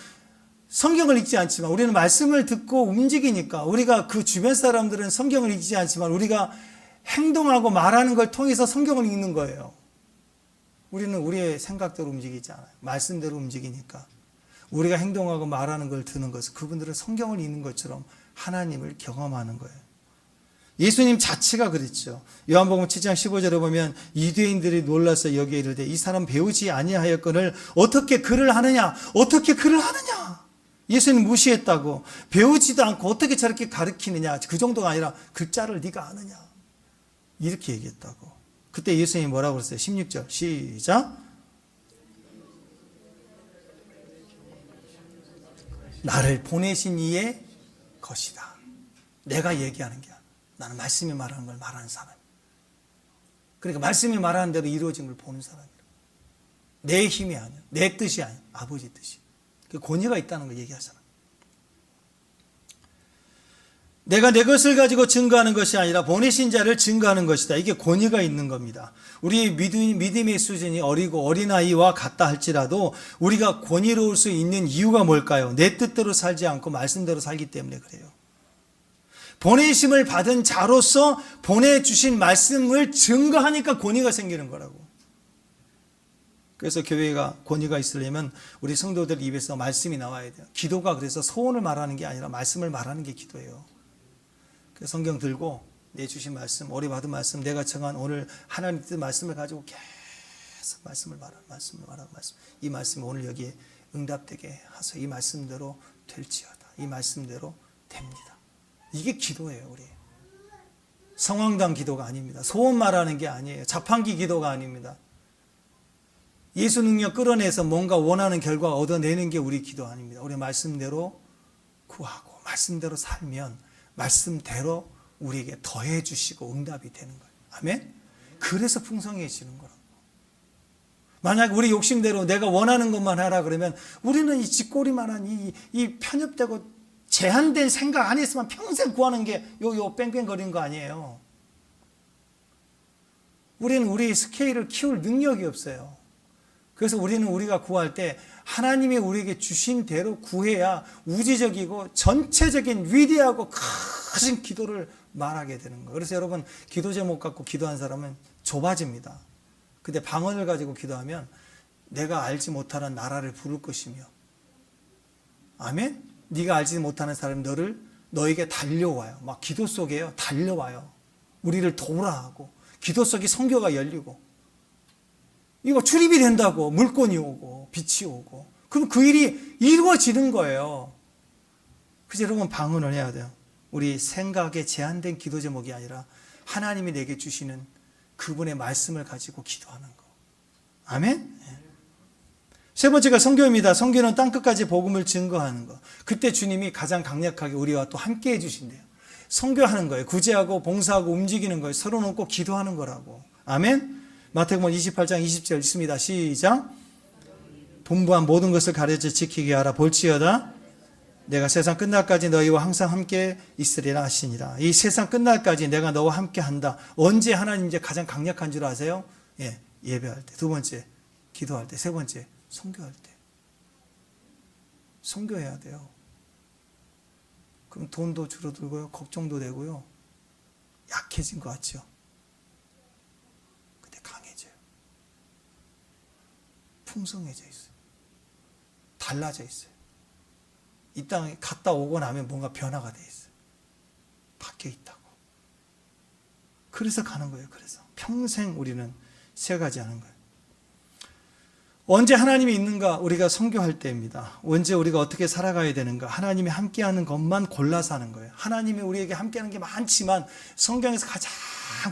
성경을 읽지 않지만 우리는 말씀을 듣고 움직이니까 우리가 그 주변 사람들은 성경을 읽지 않지만 우리가 행동하고 말하는 걸 통해서 성경을 읽는 거예요. 우리는 우리의 생각대로 움직이지 않아요. 말씀대로 움직이니까. 우리가 행동하고 말하는 걸 듣는 것은 그분들은 성경을 읽는 것처럼 하나님을 경험하는 거예요. 예수님 자체가 그랬죠. 요한복음 7장 15절에 보면 유대인들이 놀라서 여기에 이르되 이 사람 배우지 아니하였거늘 어떻게 글을 하느냐? 어떻게 글을 하느냐? 예수님 무시했다고. 배우지도 않고 어떻게 저렇게 가르치느냐? 그 정도가 아니라 글자를 네가 아느냐? 이렇게 얘기했다고. 그때 예수님이 뭐라고 그랬어요? 16절 시작. 나를 보내신 이의 것이다. 내가 얘기하는 게 아니야. 나는 말씀이 말하는 걸 말하는 사람이야. 그러니까 말씀이 말하는 대로 이루어진 걸 보는 사람이야. 내 힘이 아니야. 내 뜻이 아니야. 아버지 뜻이. 그 권위가 있다는 걸 얘기하잖아. 내가 내 것을 가지고 증거하는 것이 아니라 보내신 자를 증거하는 것이다. 이게 권위가 있는 겁니다. 우리 믿음의 수준이 어리고 어린아이와 같다 할지라도 우리가 권위로울 수 있는 이유가 뭘까요? 내 뜻대로 살지 않고 말씀대로 살기 때문에 그래요. 보내심을 받은 자로서 보내주신 말씀을 증거하니까 권위가 생기는 거라고. 그래서 교회가 권위가 있으려면 우리 성도들 입에서 말씀이 나와야 돼요. 기도가 그래서 소원을 말하는 게 아니라 말씀을 말하는 게 기도예요. 그래서 성경 들고 내 주신 말씀, 오래 받은 말씀, 내가 정한 오늘 하나님 뜻 말씀을 가지고 계속 말씀을 말하고 말씀. 이 말씀이 오늘 여기에 응답되게 하소. 이 말씀대로 될지어다. 이 말씀대로 됩니다. 이게 기도예요, 우리. 성황당 기도가 아닙니다. 소원 말하는 게 아니에요. 자판기 기도가 아닙니다. 예수 능력 끌어내서 뭔가 원하는 결과 얻어내는 게 우리 기도 아닙니다. 우리 말씀대로 구하고 말씀대로 살면 말씀대로 우리에게 더해 주시고 응답이 되는 거예요. 아멘? 그래서 풍성해지는 거라고. 만약 우리 욕심대로 내가 원하는 것만 하라 그러면 우리는 이 쥐꼬리만한 이 편협되고 제한된 생각 안에서만 평생 구하는 게 요 뺑뺑거리는 거 아니에요. 우리는 우리 스케일을 키울 능력이 없어요. 그래서 우리는 우리가 구할 때 하나님이 우리에게 주신 대로 구해야 우주적이고 전체적인 위대하고 큰 기도를 말하게 되는 거예요. 그래서 여러분 기도 제목 갖고 기도한 사람은 좁아집니다. 근데 방언을 가지고 기도하면 내가 알지 못하는 나라를 부를 것이며 아멘? 네가 알지 못하는 사람이 너에게 달려와요. 막 기도 속에요. 달려와요. 우리를 도우라 하고 기도 속에 성교가 열리고 이거 출입이 된다고 물건이 오고 빛이 오고 그럼 그 일이 이루어지는 거예요. 그래서 여러분 방언을 해야 돼요. 우리 생각에 제한된 기도 제목이 아니라 하나님이 내게 주시는 그분의 말씀을 가지고 기도하는 거. 아멘? 세 번째가 선교입니다. 선교는 땅끝까지 복음을 증거하는 거. 그때 주님이 가장 강력하게 우리와 또 함께 해주신대요. 선교하는 거예요. 구제하고 봉사하고 움직이는 거예요. 서로 놓고 기도하는 거라고. 아멘? 마태복음 28장 20절 있습니다. 시작. 분부한 모든 것을 가르쳐 지키게 하라. 볼지어다 내가 세상 끝날까지 너희와 항상 함께 있으리라 하시니라. 이 세상 끝날까지 내가 너와 함께 한다. 언제 하나님 이제 가장 강력한 줄 아세요? 예배할 때. 두 번째, 기도할 때. 세 번째, 선교할 때. 선교해야 돼요. 그럼 돈도 줄어들고요. 걱정도 되고요. 약해진 것 같죠? 근데 강해져요. 풍성해져 있어요. 달라져 있어요. 이 땅에 갔다 오고 나면 뭔가 변화가 돼 있어요. 바뀌어 있다고. 그래서 가는 거예요. 그래서 평생 우리는 새가지 하는 거예요. 언제 하나님이 있는가? 우리가 선교할 때입니다. 언제 우리가 어떻게 살아가야 되는가? 하나님이 함께하는 것만 골라서 하는 거예요. 하나님이 우리에게 함께하는 게 많지만 성경에서 가장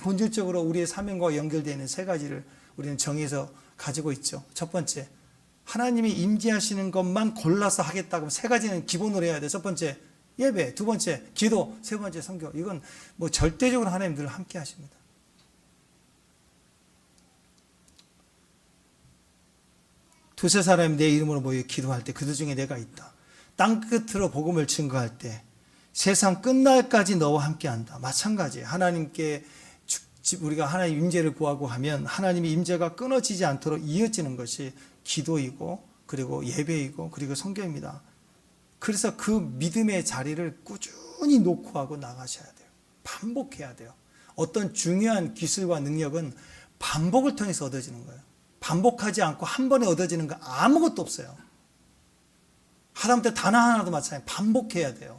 본질적으로 우리의 사명과 연결되어 있는 세 가지를 우리는 정해서 가지고 있죠. 첫 번째, 하나님이 임재하시는 것만 골라서 하겠다고 세 가지는 기본으로 해야 돼. 첫 번째, 예배. 두 번째, 기도. 세 번째, 선교. 이건 뭐 절대적으로 하나님 늘 함께 하십니다. 두세 사람이 내 이름으로 모여 기도할 때 그들 중에 내가 있다. 땅끝으로 복음을 증거할 때 세상 끝날까지 너와 함께한다. 마찬가지예요. 하나님께 우리가 하나님 임재를 구하고 하면 하나님의 임재가 끊어지지 않도록 이어지는 것이 기도이고 그리고 예배이고 그리고 선교입니다. 그래서 그 믿음의 자리를 꾸준히 놓고 하고 나가셔야 돼요. 반복해야 돼요. 어떤 중요한 기술과 능력은 반복을 통해서 얻어지는 거예요. 반복하지 않고 한 번에 얻어지는 거 아무것도 없어요. 하다못해 단어 하나도 마찬가지예요. 반복해야 돼요.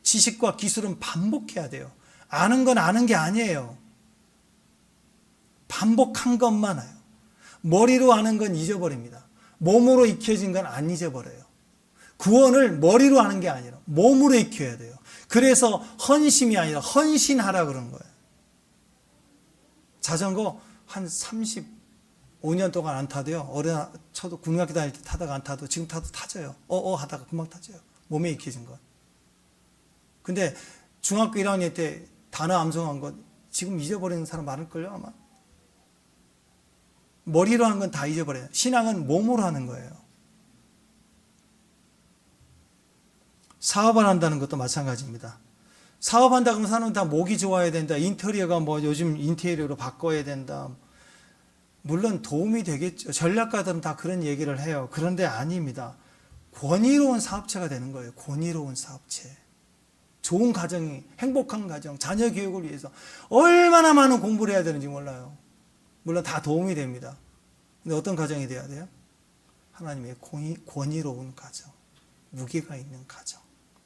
지식과 기술은 반복해야 돼요. 아는 건 아는 게 아니에요. 반복한 것만 해요. 머리로 아는 건 잊어버립니다. 몸으로 익혀진 건 안 잊어버려요. 구원을 머리로 아는 게 아니라 몸으로 익혀야 돼요. 그래서 헌심이 아니라 헌신하라 그런 거예요. 자전거 한 35년 동안 안 타도요. 저도 국민학교 다닐 때 타다가 안 타도 지금 타도 타져요. 하다가 금방 타져요. 몸에 익혀진 것. 근데 중학교 1학년 때 단어 암송한 것 지금 잊어버리는 사람 많을걸요 아마. 머리로 하는 건 다 잊어버려요. 신앙은 몸으로 하는 거예요. 사업을 한다는 것도 마찬가지입니다. 사업한다 그러면 사람은 다 목이 좋아야 된다. 인테리어가 뭐 요즘 인테리어로 바꿔야 된다. 물론 도움이 되겠죠. 전략가들은 다 그런 얘기를 해요. 그런데 아닙니다. 권위로운 사업체가 되는 거예요. 권위로운 사업체. 좋은 가정이, 행복한 가정, 자녀 교육을 위해서 얼마나 많은 공부를 해야 되는지 몰라요. 물론 다 도움이 됩니다. 근데 어떤 가정이 돼야 돼요? 하나님의 권위로운 가정, 무게가 있는 가정,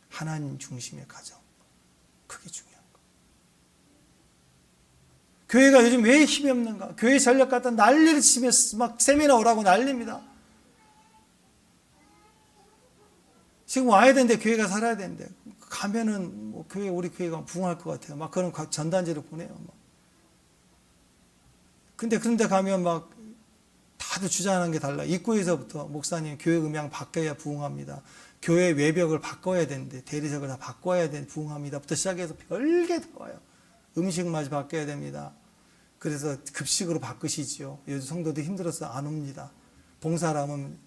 하나님 중심의 가정. 그게 중요한 거예요. 교회가 요즘 왜 힘이 없는가? 교회 전략 갖다 난리를 치며 막 세미나 오라고 난립니다. 지금 와야 되는데 교회가 살아야 되는데 가면은 뭐 우리 교회가 부흥할 것 같아요. 막 그런 전단지를 보내요. 막. 근데 그런데 가면 막 다들 주장하는 게 달라. 입구에서부터 목사님 교회 음향 바꿔야 부흥합니다. 교회 외벽을 바꿔야 되는데 대리석을 다 바꿔야 되는데 부흥합니다.부터 시작해서 별게 다 와요. 음식마저 바꿔야 됩니다. 그래서 급식으로 바꾸시지요. 요즘 성도들 힘들어서 안 옵니다. 봉사를 하면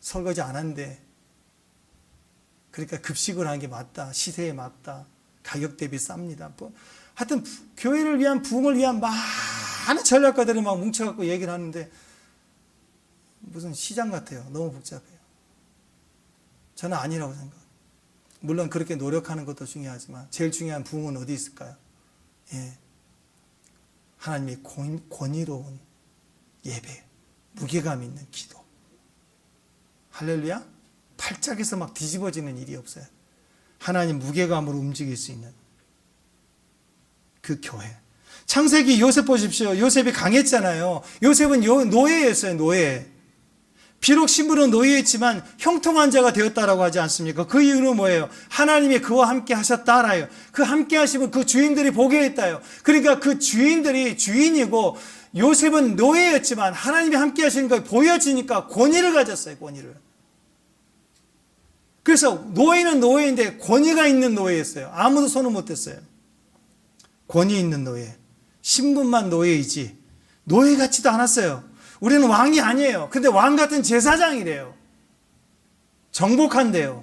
설거지 안 한대. 그러니까 급식을 하는 게 맞다. 시세에 맞다. 가격 대비 쌉니다. 하여튼 교회를 위한 부흥을 위한 많은 전략가들이 막 뭉쳐갖고 얘기를 하는데 무슨 시장 같아요. 너무 복잡해요. 저는 아니라고 생각해요. 물론 그렇게 노력하는 것도 중요하지만 제일 중요한 부흥은 어디 있을까요? 하나님의 권위로운 예배, 무게감 있는 기도. 할렐루야? 팔짝에서 막 뒤집어지는 일이 없어요. 하나님 무게감으로 움직일 수 있는 그 교회. 창세기 요셉 보십시오. 요셉이 강했잖아요. 요셉은 노예였어요. 노예. 비록 신부는 노예였지만 형통한 자가 되었다라고 하지 않습니까? 그 이유는 뭐예요? 하나님이 그와 함께 하셨다라요. 그 함께 하시면 그 주인들이 보게 했다요. 그러니까 그 주인들이 주인이고 요셉은 노예였지만 하나님이 함께 하시는 걸 보여주니까 권위를 가졌어요. 권위를. 그래서 노예는 노예인데 권위가 있는 노예였어요. 아무도 손을 못 댔어요. 권위 있는 노예. 신분만 노예이지 노예 같지도 않았어요. 우리는 왕이 아니에요. 근데 왕 같은 제사장이래요. 정복한대요.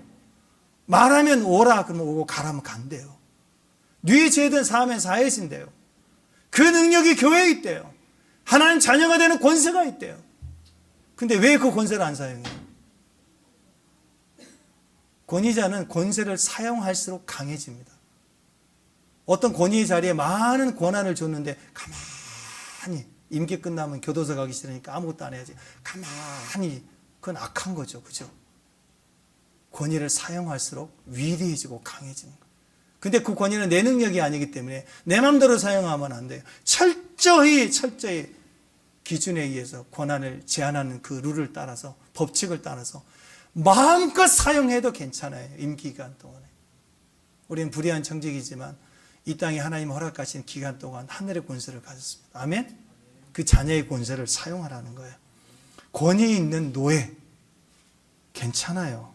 말하면 오라 그러면 오고 가라면 간대요. 뉘에 죄든 사하면 사해진대요. 그 능력이 교회에 있대요. 하나님 자녀가 되는 권세가 있대요. 근데 왜 그 권세를 안 사용해요? 권위자는 권세를 사용할수록 강해집니다. 어떤 권위의 자리에 많은 권한을 줬는데 가만히 임기 끝나면 교도소 가기 싫으니까 아무것도 안 해야지. 가만히 그건 악한 거죠. 그죠? 권위를 사용할수록 위대해지고 강해지는 거예요. 근데 그 권위는 내 능력이 아니기 때문에 내 마음대로 사용하면 안 돼요. 철저히 기준에 의해서 권한을 제한하는 그 룰을 따라서 법칙을 따라서 마음껏 사용해도 괜찮아요. 임기기간 동안에. 우리는 불의한 정직이지만 이 땅에 하나님 허락하신 기간 동안 하늘의 권세를 가졌습니다. 아멘? 그 자녀의 권세를 사용하라는 거예요. 권위 있는 노예 괜찮아요.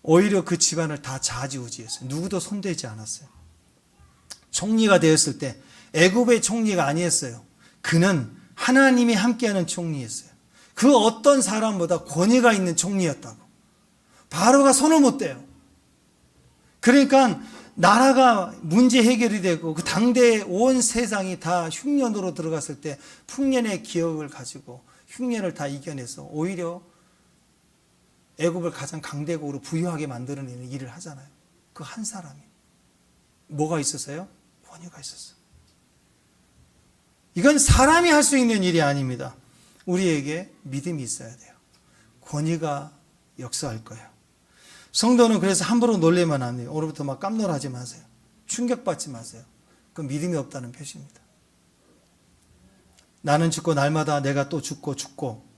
오히려 그 집안을 다 좌지우지했어요. 누구도 손대지 않았어요. 총리가 되었을 때 애굽의 총리가 아니었어요. 그는 하나님이 함께하는 총리였어요. 그 어떤 사람보다 권위가 있는 총리였다고. 바로가 손을 못 대요. 그러니까 나라가 문제 해결이 되고 그 당대의 온 세상이 다 흉년으로 들어갔을 때 풍년의 기억을 가지고 흉년을 다 이겨내서 오히려 애굽을 가장 강대국으로 부유하게 만들어내는 일을 하잖아요. 그 한 사람이. 뭐가 있었어요? 권위가 있었어요. 이건 사람이 할 수 있는 일이 아닙니다. 우리에게 믿음이 있어야 돼요. 권위가 역사할 거예요. 성도는 그래서 함부로 놀래면 안 돼요. 오늘부터 막 깜놀하지 마세요. 충격받지 마세요. 그건 믿음이 없다는 표시입니다. 나는 죽고 날마다 내가 또 죽고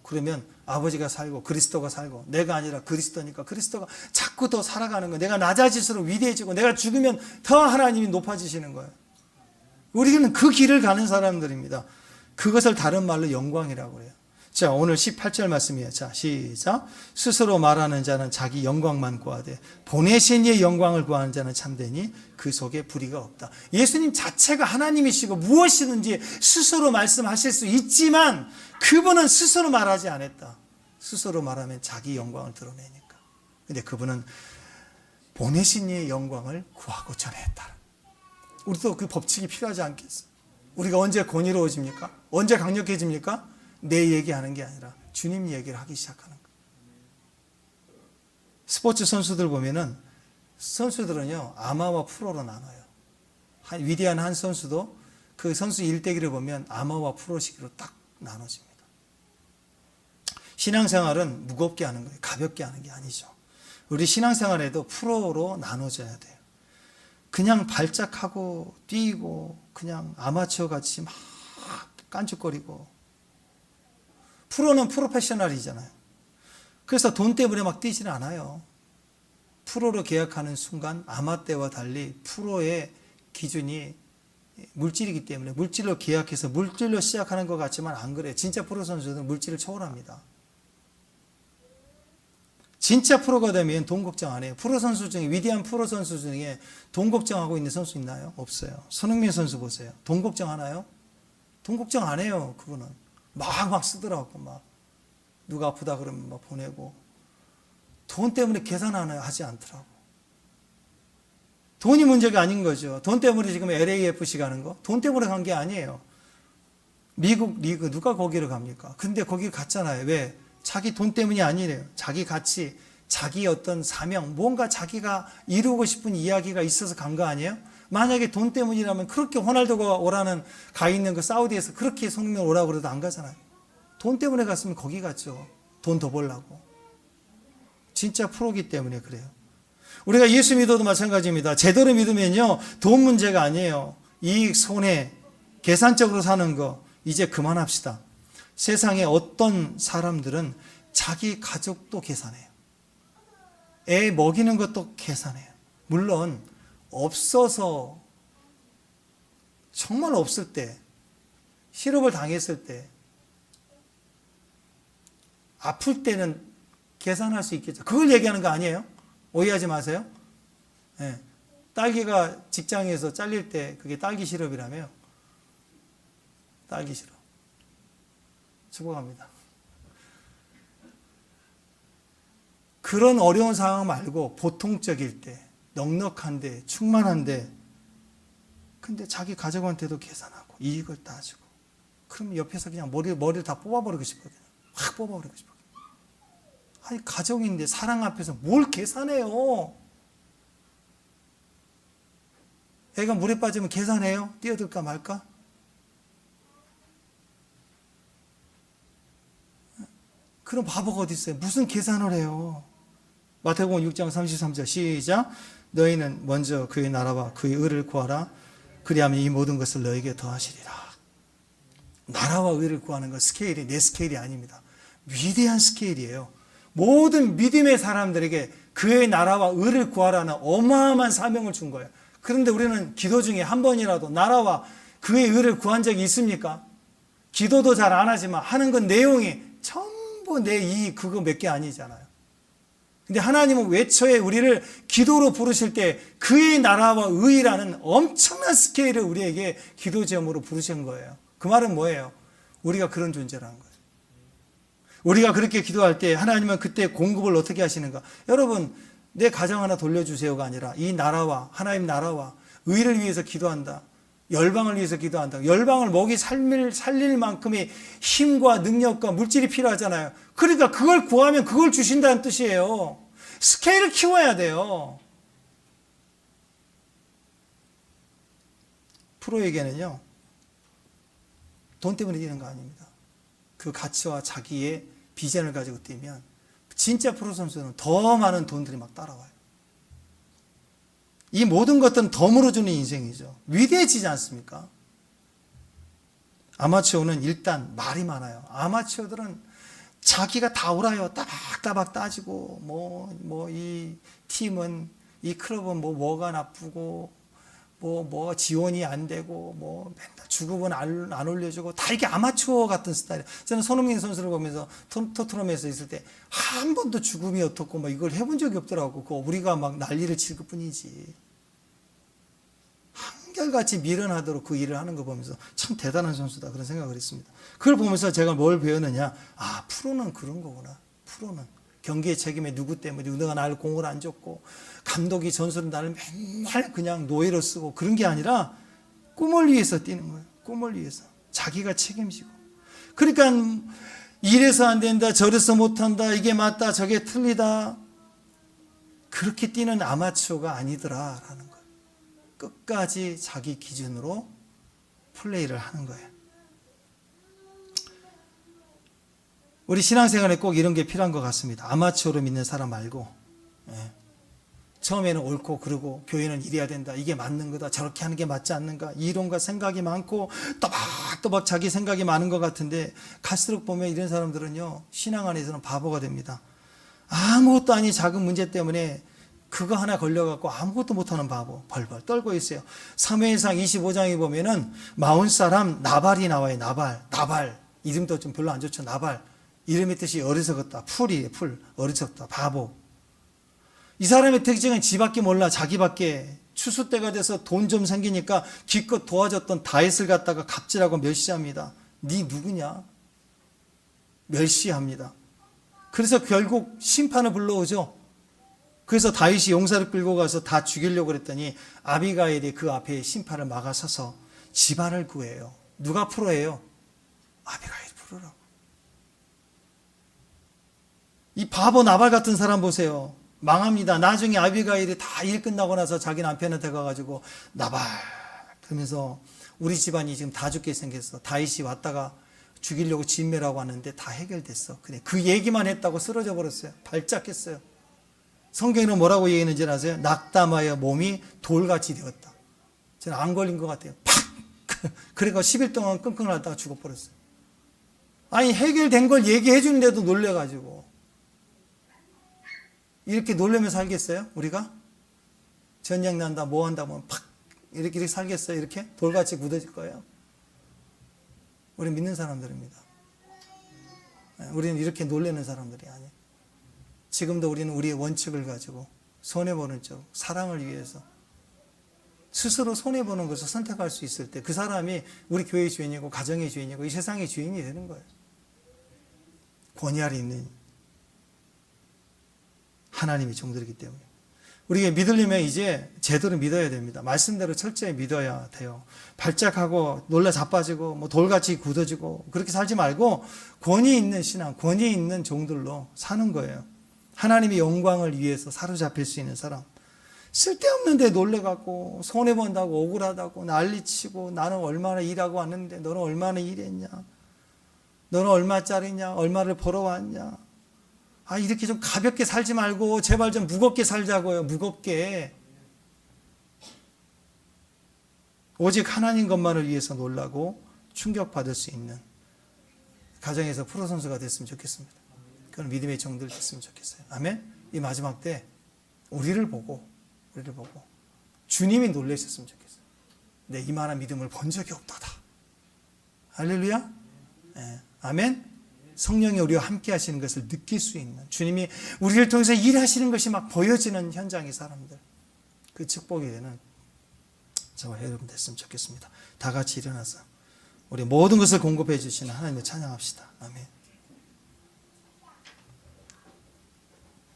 그러면 아버지가 살고 그리스도가 살고 내가 아니라 그리스도니까 그리스도가 자꾸 더 살아가는 거예요. 내가 낮아질수록 위대해지고 내가 죽으면 더 하나님이 높아지시는 거예요. 우리는 그 길을 가는 사람들입니다. 그것을 다른 말로 영광이라고 해요. 자, 오늘 18절 말씀이에요. 자, 시작. 스스로 말하는 자는 자기 영광만 구하되 보내신 이의 영광을 구하는 자는 참되니 그 속에 불의가 없다. 예수님 자체가 하나님이시고 무엇이든지 스스로 말씀하실 수 있지만 그분은 스스로 말하지 않았다. 스스로 말하면 자기 영광을 드러내니까. 근데 그분은 보내신 이의 영광을 구하고 전했다. 우리도 그 법칙이 필요하지 않겠어? 우리가 언제 권위로워집니까? 언제 강력해집니까? 내 얘기하는 게 아니라 주님 얘기를 하기 시작하는 거예요. 스포츠 선수들 보면은 선수들은요 아마와 프로로 나눠요. 위대한 한 선수도 그 선수 일대기를 보면 아마와 프로식으로 딱 나눠집니다. 신앙생활은 무겁게 하는 거예요. 가볍게 하는 게 아니죠. 우리 신앙생활에도 프로로 나눠져야 돼요. 그냥 발작하고 뛰고 그냥 아마추어 같이 막 깐죽거리고 프로는 프로페셔널이잖아요. 그래서 돈 때문에 막 뛰지는 않아요. 프로로 계약하는 순간 아마 때와 달리 프로의 기준이 물질이기 때문에 물질로 계약해서 물질로 시작하는 것 같지만 안 그래요. 진짜 프로 선수들은 물질을 초월합니다. 진짜 프로가 되면 돈 걱정 안 해요. 프로 선수 중에 위대한 프로 선수 중에 돈 걱정하고 있는 선수 있나요? 없어요. 손흥민 선수 보세요. 돈 걱정 하나요? 돈 걱정 안 해요. 그분은 막 쓰더라고. 막 누가 아프다 그러면 막 보내고 돈 때문에 계산 하지 않더라고. 돈이 문제가 아닌 거죠. 돈 때문에 지금 LAFC 가는 거 돈 때문에 간 게 아니에요. 미국 리그 누가 거기를 갑니까? 근데 거기 갔잖아요. 왜? 자기 돈 때문이 아니래요. 자기 가치, 자기 어떤 사명, 뭔가 자기가 이루고 싶은 이야기가 있어서 간 거 아니에요? 만약에 돈 때문이라면 그렇게 호날두가 오라는 가 있는 그 사우디에서 그렇게 손흥민 오라고 그래도 안 가잖아요. 돈 때문에 갔으면 거기 갔죠. 돈 더 벌라고. 진짜 프로기 때문에 그래요. 우리가 예수 믿어도 마찬가지입니다. 제대로 믿으면요 돈 문제가 아니에요. 이익, 손해, 계산적으로 사는 거 이제 그만합시다. 세상에 어떤 사람들은 자기 가족도 계산해요. 애 먹이는 것도 계산해요. 물론 없어서, 정말 없을 때, 실업을 당했을 때, 아플 때는 계산할 수 있겠죠. 그걸 얘기하는 거 아니에요? 오해하지 마세요. 네. 딸기가 직장에서 잘릴 때 그게 딸기 시럽이라며요. 딸기 시럽. 축복합니다. 그런 어려운 상황 말고 보통적일 때, 넉넉한데, 충만한데, 근데 자기 가족한테도 계산하고 이익을 따지고, 그럼 옆에서 그냥 머리를 다 뽑아버리고 싶어요. 확 뽑아버리고 싶어요. 아니, 가족인데 사랑 앞에서 뭘 계산해요? 애가 물에 빠지면 계산해요? 뛰어들까 말까? 그런 바보가 어디 있어요? 무슨 계산을 해요? 마태복음 6장 33절 시작. 너희는 먼저 그의 나라와 그의 의를 구하라. 그리하면 이 모든 것을 너에게 더하시리라. 나라와 의를 구하는 것, 스케일이 내 스케일이 아닙니다. 위대한 스케일이에요. 모든 믿음의 사람들에게 그의 나라와 의를 구하라는 어마어마한 사명을 준 거예요. 그런데 우리는 기도 중에 한 번이라도 나라와 그의 의를 구한 적이 있습니까? 기도도 잘 안 하지만 하는 건 내용이 전부 내 이익 그거 몇 개 아니잖아요. 근데 하나님은 외초에 우리를 기도로 부르실 때 그의 나라와 의라는 엄청난 스케일을 우리에게 기도 제목으로 부르신 거예요. 그 말은 뭐예요? 우리가 그런 존재라는 거예요. 우리가 그렇게 기도할 때 하나님은 그때 공급을 어떻게 하시는가? 여러분, 내 가정 하나 돌려주세요가 아니라 이 나라와 하나님 나라와 의를 위해서 기도한다. 열방을 위해서 기도한다. 열방을 먹이 살릴 만큼의 힘과 능력과 물질이 필요하잖아요. 그러니까 그걸 구하면 그걸 주신다는 뜻이에요. 스케일을 키워야 돼요. 프로에게는요, 돈 때문에 뛰는 거 아닙니다. 그 가치와 자기의 비전을 가지고 뛰면 진짜 프로 선수는 더 많은 돈들이 막 따라와요. 이 모든 것들은 덤으로 주는 인생이죠. 위대해지지 않습니까? 아마추어는 일단 말이 많아요. 아마추어들은 자기가 다 옳아요. 따박따박 따지고 이 팀은 이 클럽은 뭐가 나쁘고 뭐 지원이 안 되고 맨날 주급은 안 올려주고 다 이게 아마추어 같은 스타일이에요. 저는 손흥민 선수를 보면서 토트넘에서 있을 때 한 번도 주급이 어떻고 이걸 해본 적이 없더라고. 그거 우리가 막 난리를 칠 것뿐이지. 한결같이 미련하도록 그 일을 하는 거 보면서 참 대단한 선수다 그런 생각을 했습니다. 그걸 보면서 제가 뭘 배웠느냐? 아, 프로는 그런 거구나. 프로는 경기의 책임에 누구 때문에 누가 나를 공을 안 줬고 감독이 전술은 나를 맨날 그냥 노예로 쓰고 그런 게 아니라 꿈을 위해서 뛰는 거예요. 꿈을 위해서. 자기가 책임지고. 그러니까 이래서 안 된다, 저래서 못한다, 이게 맞다, 저게 틀리다. 그렇게 뛰는 아마추어가 아니더라라는 거예요. 끝까지 자기 기준으로 플레이를 하는 거예요. 우리 신앙생활에 꼭 이런 게 필요한 것 같습니다. 아마추어로 믿는 사람 말고, 처음에는 옳고 그러고 교회는 이래야 된다, 이게 맞는 거다, 저렇게 하는 게 맞지 않는가, 이론과 생각이 많고 또박또박 자기 생각이 많은 것 같은데 갈수록 보면 이런 사람들은요, 신앙 안에서는 바보가 됩니다. 아무것도 아닌 작은 문제 때문에 그거 하나 걸려갖고 아무것도 못하는 바보 벌벌 떨고 있어요. 사무엘상 25장에 보면은 마온 사람 나발이 나와요. 나발 이름도 좀 별로 안 좋죠. 나발 이름의 뜻이 어리석었다. 풀이에요. 풀 어리석다. 바보. 이 사람의 특징은 지밖에 몰라. 자기밖에. 추수 때가 돼서 돈 좀 생기니까 기껏 도와줬던 다윗을 갖다가 갑질하고 멸시합니다. 네 누구냐? 멸시합니다. 그래서 결국 심판을 불러오죠. 그래서 다윗이 용사를 끌고 가서 다 죽이려고 그랬더니 아비가일이 그 앞에 심판을 막아서서 집안을 구해요. 누가 프로예요? 아비가일 프로라고. 이 바보 나발 같은 사람 보세요. 망합니다. 나중에 아비가일이 다 일 끝나고 나서 자기 남편한테 가가지고 나발 그러면서 우리 집안이 지금 다 죽게 생겼어. 다윗이 왔다가 죽이려고 진멸하고 왔는데 다 해결됐어. 그냥 그 얘기만 했다고 쓰러져 버렸어요. 발작했어요. 성경에는 뭐라고 얘기했는지 아세요? 낙담하여 몸이 돌같이 되었다. 저는 안 걸린 것 같아요. 팍! 그러니까 10일 동안 끙끙 앓다가 죽어버렸어요. 아니 해결된 걸 얘기해 주는데도 놀래가지고 이렇게 놀려면 살겠어요? 우리가? 전쟁 난다, 뭐 한다, 뭐 팍 이렇게 살겠어요? 이렇게? 돌같이 굳어질 거예요? 우리 믿는 사람들입니다. 우리는 이렇게 놀래는 사람들이 아니에요. 지금도 우리는 우리의 원칙을 가지고 손해보는 쪽, 사랑을 위해서 스스로 손해보는 것을 선택할 수 있을 때 그 사람이 우리 교회의 주인이고 가정의 주인이고 이 세상의 주인이 되는 거예요. 권위 아래 있는 하나님의 종들이기 때문에 우리가 믿으려면 이제 제대로 믿어야 됩니다. 말씀대로 철저히 믿어야 돼요. 발작하고 놀라 자빠지고 뭐 돌같이 굳어지고 그렇게 살지 말고 권위 있는 신앙, 권위 있는 종들로 사는 거예요. 하나님의 영광을 위해서 사로잡힐 수 있는 사람. 쓸데없는 데 놀래갖고 손해본다고 억울하다고 난리치고 나는 얼마나 일하고 왔는데 너는 얼마나 일했냐, 너는 얼마짜리냐, 얼마를 벌어왔냐. 이렇게 좀 가볍게 살지 말고 제발 좀 무겁게 살자고요. 무겁게. 오직 하나님 것만을 위해서 놀라고 충격받을 수 있는 가정에서 프로선수가 됐으면 좋겠습니다. 그런 믿음의 종들 됐으면 좋겠어요. 아멘. 이 마지막 때 우리를 보고 주님이 놀라셨으면 좋겠어요. 내 이만한 믿음을 본 적이 없도다. 할렐루야. 네. 아멘. 성령이 우리와 함께 하시는 것을 느낄 수 있는, 주님이 우리를 통해서 일하시는 것이 막 보여지는 현장의 사람들, 그 축복이 되는 저와 여러분 됐으면 좋겠습니다. 다 같이 일어나서 우리 모든 것을 공급해 주시는 하나님을 찬양합시다. 아멘.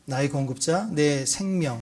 나의 공급자, 내 생명